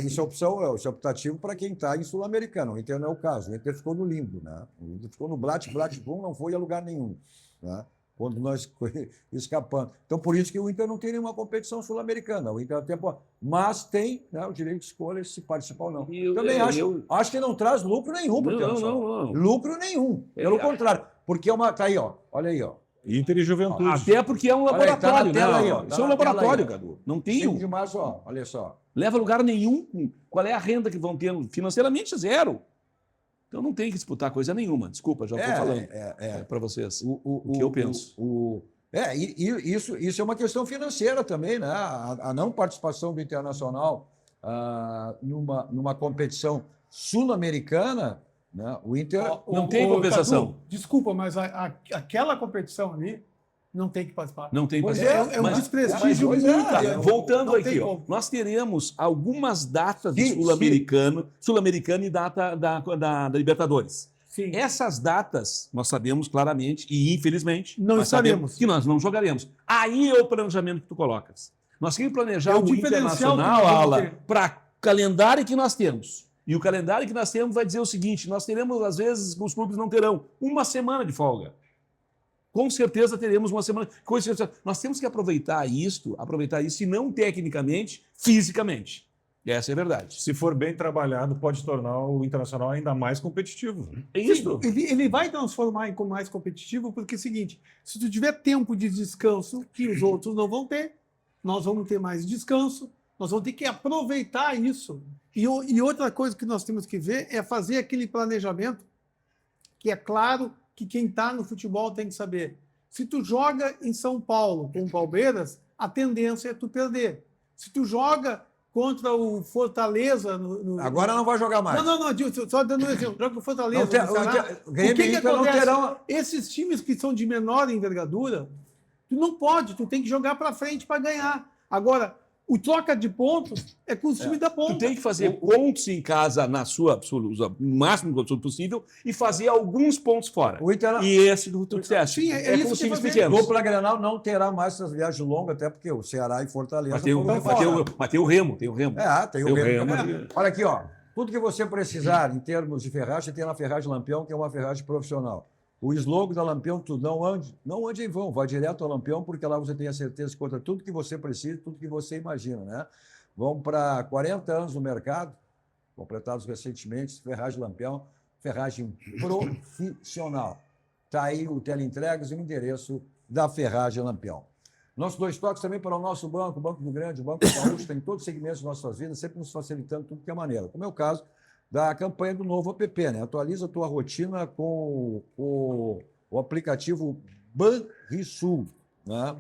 Isso é opção, isso é optativo para quem está em Sul-Americano. O Inter não é o caso. O Inter ficou no limbo, né? O Inter ficou no Blat-Blat-Bum, não foi a lugar nenhum, né? Quando nós escapando. Então, por isso que o Inter não tem nenhuma competição sul-americana. O Inter tem, mas tem, né, o direito de escolha se participar ou não. Também acho que não traz lucro nenhum para o Internacional. Lucro nenhum. Pelo contrário. Porque é uma... Tá aí, ó. Olha aí, ó. Inter e Juventude. Até porque é um laboratório, né? Aí, ó, isso é um laboratório, Cadu. Não tem... 5 de março, ó. Olha só. Leva lugar nenhum. Qual é a renda que vão ter? Financeiramente, zero. Então não tem que disputar coisa nenhuma. Desculpa, já estou falando para vocês o que eu penso. Isso é uma questão financeira também, né? A não participação do Internacional numa competição sul-americana, né? O Inter não tem compensação. Cadu, desculpa, mas aquela competição ali não tem que participar. Não tem que participar. É um desprestígio muito grande. Voltando aqui, ó, nós teremos algumas datas do Sul-Americano e data da Libertadores. Sim. Essas datas nós sabemos claramente e, infelizmente, não sabemos que nós não jogaremos. Aí é o planejamento que tu colocas. Nós temos que planejar o Internacional, para o calendário que nós temos. E o calendário que nós temos vai dizer o seguinte, nós teremos, às vezes, os clubes não terão uma semana de folga. Com certeza teremos uma semana. Nós temos que aproveitar isso, e não tecnicamente, fisicamente. Essa é a verdade. Se for bem trabalhado, pode tornar o Internacional ainda mais competitivo. É isso. Ele vai transformar em mais competitivo, porque é o seguinte, se tu tiver tempo de descanso, que os outros não vão ter, nós vamos ter mais descanso, nós vamos ter que aproveitar isso. E outra coisa que nós temos que ver é fazer aquele planejamento, que é claro que quem está no futebol tem que saber. Se tu joga em São Paulo com o Palmeiras, a tendência é tu perder. Se tu joga contra o Fortaleza... Agora não vai jogar mais. Não, só dando um exemplo. Joga com o Fortaleza. O Grêmio e Inter não terão... Esses times que são de menor envergadura, tu não pode, tu tem que jogar para frente para ganhar. Agora, o troca de pontos é com os times da ponta. Tu tem que fazer pontos em casa na sua absoluta, o máximo possível, e fazer alguns pontos fora. E esse do tu disseste. Sim, é isso com os que times fazer. pequenos. Dupla Grenal não terá mais essas viagens longas, até porque o Ceará e Fortaleza... Mas tem o Remo, tem o Remo. Tem o Remo. Remo. Olha aqui, ó. Tudo que você precisar em termos de ferragem, tem na Ferragem Lampião, que é uma ferragem profissional. O slogan da Lampião, tu não ande em vão, vá direto ao Lampião, porque lá você tem a certeza que conta tudo que você precisa, tudo que você imagina, né? Vamos para 40 anos no mercado, completados recentemente, Ferragem Lampião, ferragem profissional. Está aí o teleentregas e o endereço da Ferragem Lampião. Nossos 2 toques também para o nosso banco, o Banco do Grande, o Banco Gaúcho, tem todos os segmentos de nossas vidas, sempre nos facilitando tudo que é maneira. Como é o caso da campanha do novo app, né? Atualiza a tua rotina com o aplicativo Banrisul, né?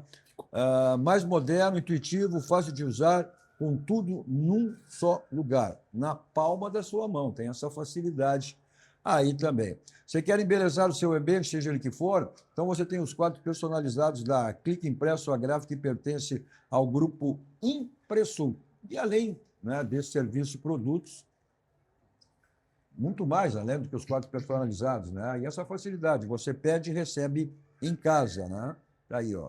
Mais moderno, intuitivo, fácil de usar, com tudo num só lugar, na palma da sua mão. Tem essa facilidade aí também. Você quer embelezar o seu e-mail, seja ele que for? Então você tem os quadros personalizados da Clique Impresso, a gráfica que pertence ao grupo Impressul. E além, né, desse serviço de produtos, muito mais, além do que os quadros personalizados, né? E essa facilidade, você pede e recebe em casa, né? Tá aí, ó.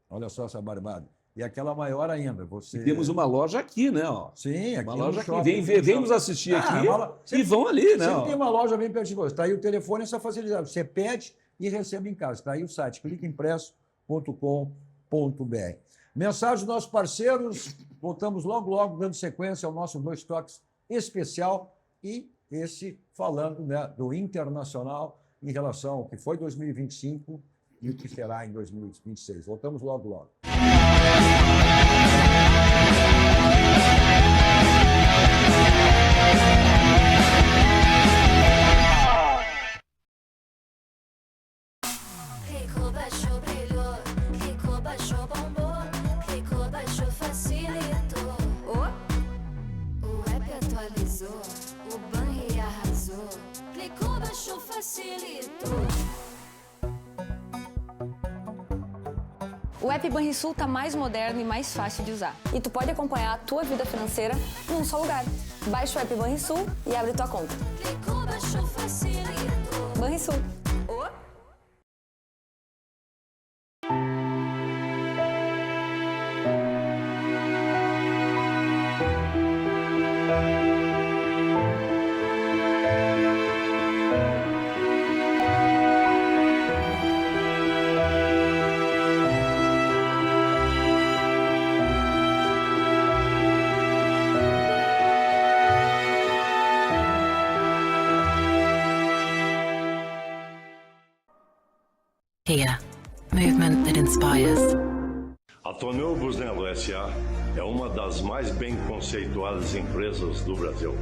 Olha só essa barbada. E aquela maior ainda. Você... E temos uma loja aqui, né? Ó. Sim, aqui uma loja aqui. Shopping, Vem nos assistir aqui e vão ali, né? Sempre tem uma loja bem perto de você. Está aí o telefone, essa facilidade. Você pede e recebe em casa. Está aí o site, cliqueimpresso.com.br. Mensagem dos nossos parceiros. Voltamos logo, dando sequência ao nosso 2 toques especial e esse falando, né, do Internacional em relação ao que foi 2025 e o que será em 2026. Voltamos logo. Clicou, baixou, brilhou. Clicou, baixou, bombou. Clicou, baixou, facilitou. O app atualizou. O Banri arrasou. Clicou, baixou, facilitou. O app Banrisul está mais moderno e mais fácil de usar. E tu pode acompanhar a tua vida financeira num só lugar. Baixa o app Banrisul e abre tua conta. Clicou, baixou, facilitou. Banrisul. Here, movement that inspires. A Tonel Busnello S.A. é uma das mais bem conceituadas empresas do Brasil,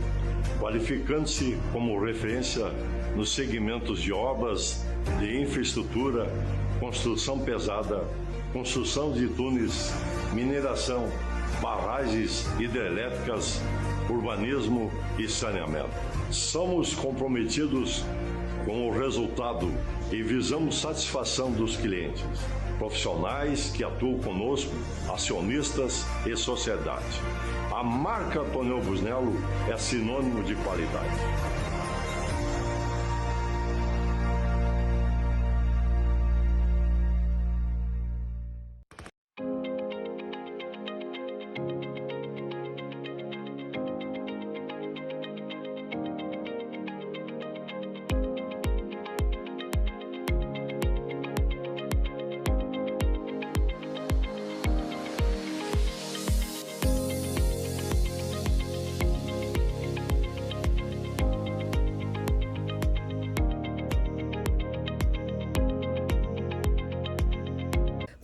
qualificando-se como referência nos segmentos de obras de infraestrutura, construção pesada, construção de túneis, mineração, barragens hidrelétricas, urbanismo e saneamento. Somos comprometidos com o resultado e visamos satisfação dos clientes, profissionais que atuam conosco, acionistas e sociedade. A marca Tonel Busnello é sinônimo de qualidade.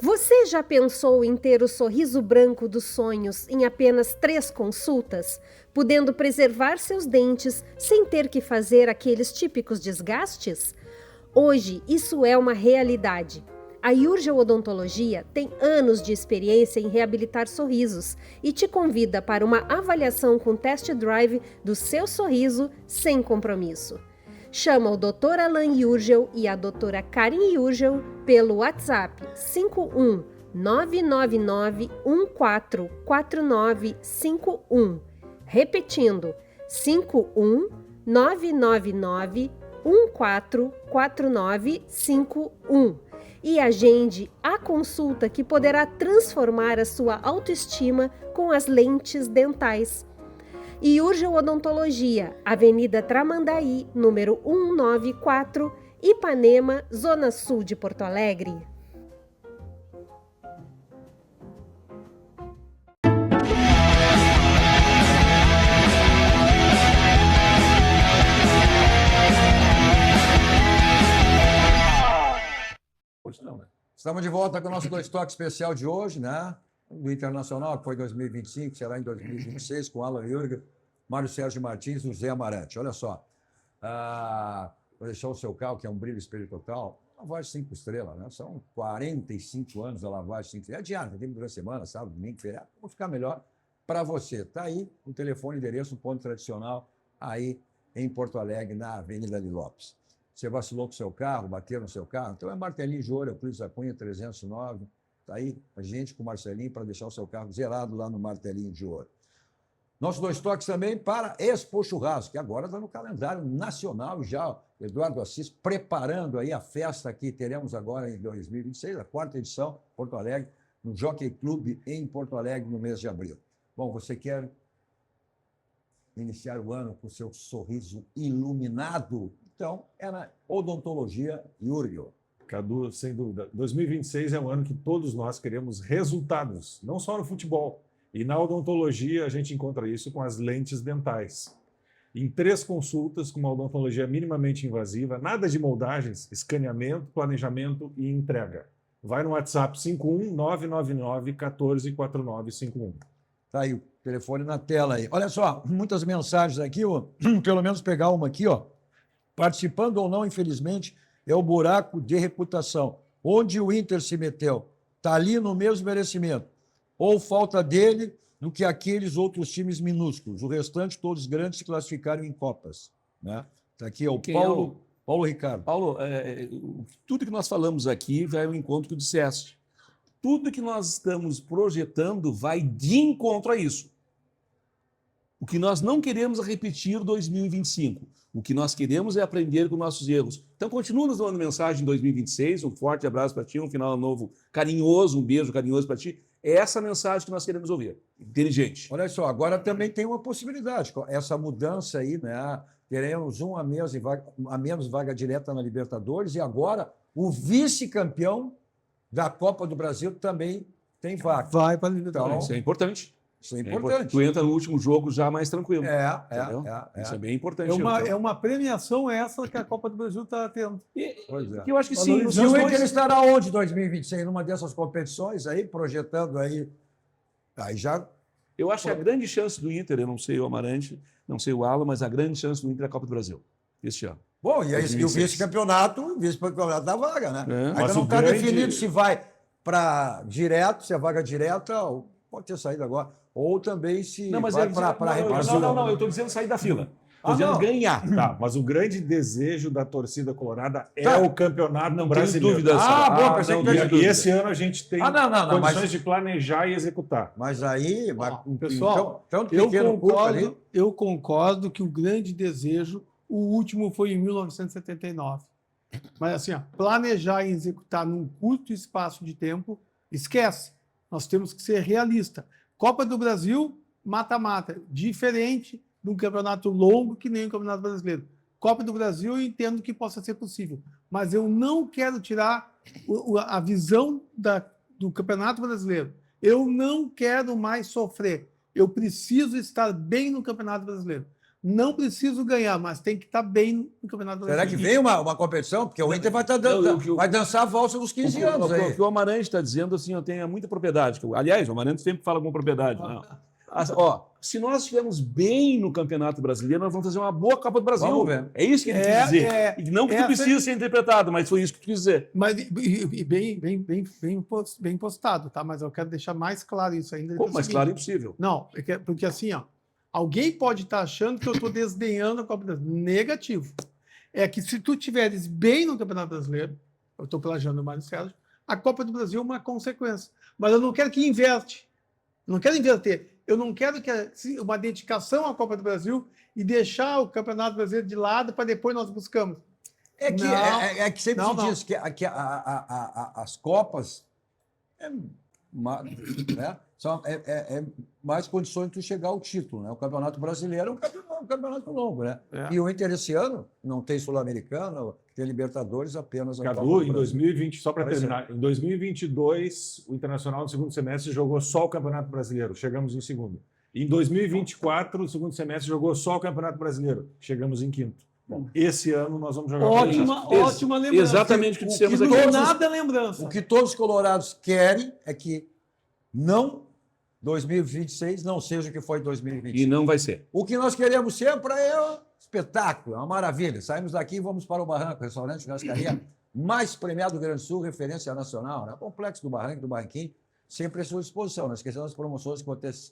Você já pensou em ter o sorriso branco dos sonhos em apenas 3 consultas, podendo preservar seus dentes sem ter que fazer aqueles típicos desgastes? Hoje, isso é uma realidade. A Urgel Odontologia tem anos de experiência em reabilitar sorrisos e te convida para uma avaliação com test drive do seu sorriso sem compromisso. Chama o Dr. Alan Urgel e a doutora Karen Urgel pelo WhatsApp 51 999 144951. Repetindo, 51 999 144951. E agende a consulta que poderá transformar a sua autoestima com as lentes dentais. E Urgel Odontologia, Avenida Tramandaí, número 194, Ipanema, Zona Sul de Porto Alegre. Estamos de volta com o nosso Dois Toques especial de hoje, né? Do Internacional, que foi 2025, será em 2026, com Alan Urgel, Mário Sérgio Martins e o Zé Amarante. Olha só, vou deixar o seu carro, que é um brilho espelho total, lavagem 5 estrelas, né? São 45 anos da lavagem 5 estrelas. É diário, tem durante a semana, sábado, domingo, feriado. Vou ficar melhor para você. Está aí o telefone, endereço, um ponto tradicional, aí em Porto Alegre, na Avenida de Lopes. Você vacilou com o seu carro, bateu no seu carro, então é Martelinho de Ouro, Euclides da Cunha, 309. Está aí a gente com o Marcelinho para deixar o seu carro zerado lá no Martelinho de Ouro. Nossos Dois Toques também para Expo Churrasco, que agora está no calendário nacional já. Eduardo Assis preparando aí a festa que teremos agora em 2026, a 4ª edição, Porto Alegre, no Jockey Club em Porto Alegre, no mês de abril. Bom, você quer iniciar o ano com seu sorriso iluminado? Então, é na Odontologia Urgel. Cadu, sem dúvida. 2026 é um ano que todos nós queremos resultados, não só no futebol. E na odontologia a gente encontra isso com as lentes dentais. Em 3 consultas com uma odontologia minimamente invasiva, nada de moldagens, escaneamento, planejamento e entrega. Vai no WhatsApp 51 999 144951. Tá aí o telefone na tela aí. Olha só, muitas mensagens aqui, ó. Pelo menos pegar uma aqui, ó. Participando ou não, infelizmente, é o buraco de reputação. Onde o Inter se meteu, está ali no mesmo merecimento. Ou falta dele do que aqueles outros times minúsculos. O restante, todos grandes, se classificaram em Copas. Né? Está aqui é o Paulo Ricardo. Paulo, tudo que nós falamos aqui vai ao encontro que tu disseste. Tudo que nós estamos projetando vai de encontro a isso. O que nós não queremos é repetir 2025. O que nós queremos é aprender com nossos erros. Então, continua nos dando mensagem em 2026. Um forte abraço para ti, um final novo carinhoso, um beijo carinhoso para ti. É essa mensagem que nós queremos ouvir. Inteligente. Olha só, agora também tem uma possibilidade. Essa mudança aí, né? Teremos a menos vaga direta na Libertadores e agora o vice-campeão da Copa do Brasil também tem vaga. Vai para a Libertadores. Então, isso é importante. Isso é importante. Tu entra no último jogo já mais tranquilo. Isso é bem importante. É uma premiação essa que a Copa do Brasil está tendo. Pois é. Eu acho que sim. E o Inter estará onde em 2026? Numa dessas competições aí, projetando aí. Aí já. Eu acho que a grande chance do Inter, eu não sei o Amarante, não sei o Alan, mas a grande chance do Inter é a Copa do Brasil este ano. Bom, e o vice-campeonato da vaga, né? Ainda não está definido se vai para direto, se é vaga direta, ou pode ter saído agora. Ou também se não, mas vai para Não, eu estou dizendo sair da fila. Estou dizendo ganhar. Tá, mas o grande desejo da torcida colorada é o campeonato brasileiro. Não tenho dúvidas. E esse ano a gente tem condições de planejar e executar. Mas aí... Pessoal, eu concordo que o grande desejo, o último foi em 1979. Mas assim, planejar e executar num curto espaço de tempo, esquece. Nós temos que ser realistas. Copa do Brasil, mata-mata. Diferente de um campeonato longo que nem o Campeonato Brasileiro. Copa do Brasil eu entendo que possa ser possível. Mas eu não quero tirar a visão do Campeonato Brasileiro. Eu não quero mais sofrer. Eu preciso estar bem no Campeonato Brasileiro. Não preciso ganhar, mas tem que estar bem no Campeonato Será que vem uma competição? Porque o Inter vai, vai dançar a valsa dos 15 anos aí. O que o Amarante está dizendo, assim, eu tenho muita propriedade. Aliás, o Amarante sempre fala com propriedade. Não. Se nós estivermos bem no Campeonato Brasileiro, nós vamos fazer uma boa Copa do Brasil. Vamos ver. É isso que ele quis dizer. E não que tu precisa ser interpretado, mas foi isso que tu quis dizer. Mas bem postado, tá? Mas eu quero deixar mais claro isso ainda. Como mais claro? Impossível. Não, porque assim, ó, alguém pode estar achando que eu estou desdenhando a Copa do Brasil. Negativo. É que se tu estiveres bem no Campeonato Brasileiro, eu estou plagiando o Mário Sérgio, a Copa do Brasil é uma consequência. Mas eu não quero que inverte. Não quero inverter. Eu não quero que uma dedicação à Copa do Brasil e deixar o Campeonato Brasileiro de lado para depois nós buscamos. É que sempre se diz que as Copas são mais condições de tu chegar ao título. Né? O Campeonato Brasileiro é um campeonato longo. Né? E o Inter esse ano não tem Sul-Americano, tem Libertadores apenas. Cadu, em 2020, só para terminar, em 2022, o Internacional no segundo semestre jogou só o Campeonato Brasileiro, chegamos em segundo. Em 2024, no segundo semestre, jogou só o Campeonato Brasileiro, chegamos em quinto. Bom, esse ano nós vamos jogar ótima lembrança. Exatamente o que dissemos aqui. Nada lembrança. O que todos os colorados querem é que 2026 não seja o que foi 2025. E não vai ser. O que nós queremos sempre é um espetáculo, é uma maravilha. Saímos daqui e vamos para o Barranco, restaurante de churrascaria mais premiado do Rio Grande do Sul, referência nacional, né? Complexo do Barranco, do Barranquinho, sempre à sua disposição. Não esqueçam das promoções que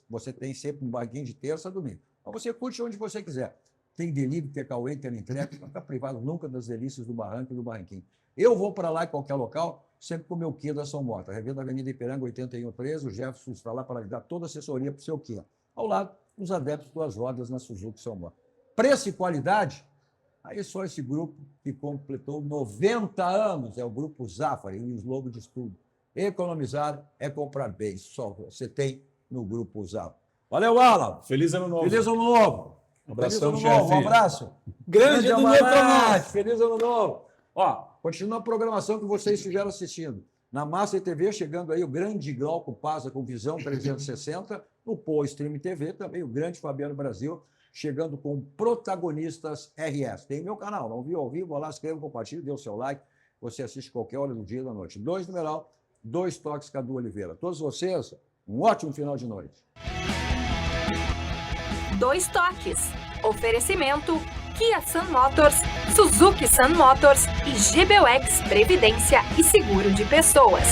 você tem sempre no Barranquinho de terça a domingo. Então você curte onde você quiser. Tem delivery, takeaway, tem entrega, não fica privado nunca das delícias do Barranco e do Barranquinho. Eu vou para lá em qualquer local, sempre com o meu Kia da São Mota. Revenda Avenida Ipiranga 8113, o Jefferson está lá para lhe dar toda a assessoria para o seu Kia. Ao lado, os adeptos das rodas na Suzuki São Mota. Preço e qualidade, aí só esse grupo que completou 90 anos, é o Grupo Zafari, o slogan de tudo. Economizar é comprar bem, isso só você tem no Grupo Zafari. Valeu, Alan! Feliz Ano Novo! Feliz Ano Novo! Um abração, Feliz Ano Novo, um abraço! Grande Ano Novo para nós! Feliz Ano Novo! Ó, continua a programação que vocês estiveram assistindo. Na Master TV, chegando aí o grande Glauco Paza com Visão 360, no Pô Stream TV, também o grande Fabiano Brasil, chegando com Protagonistas RS. Tem meu canal, não viu ao vivo? Vai lá, inscreva, compartilhe, dê o seu like. Você assiste qualquer hora do dia e da noite. 2 numeral, 2 toques, Cadu Oliveira. Todos vocês, um ótimo final de noite. 2 toques. Oferecimento Kia Sun Motors, Suzuki Sun Motors e GBUX Previdência e Seguro de Pessoas.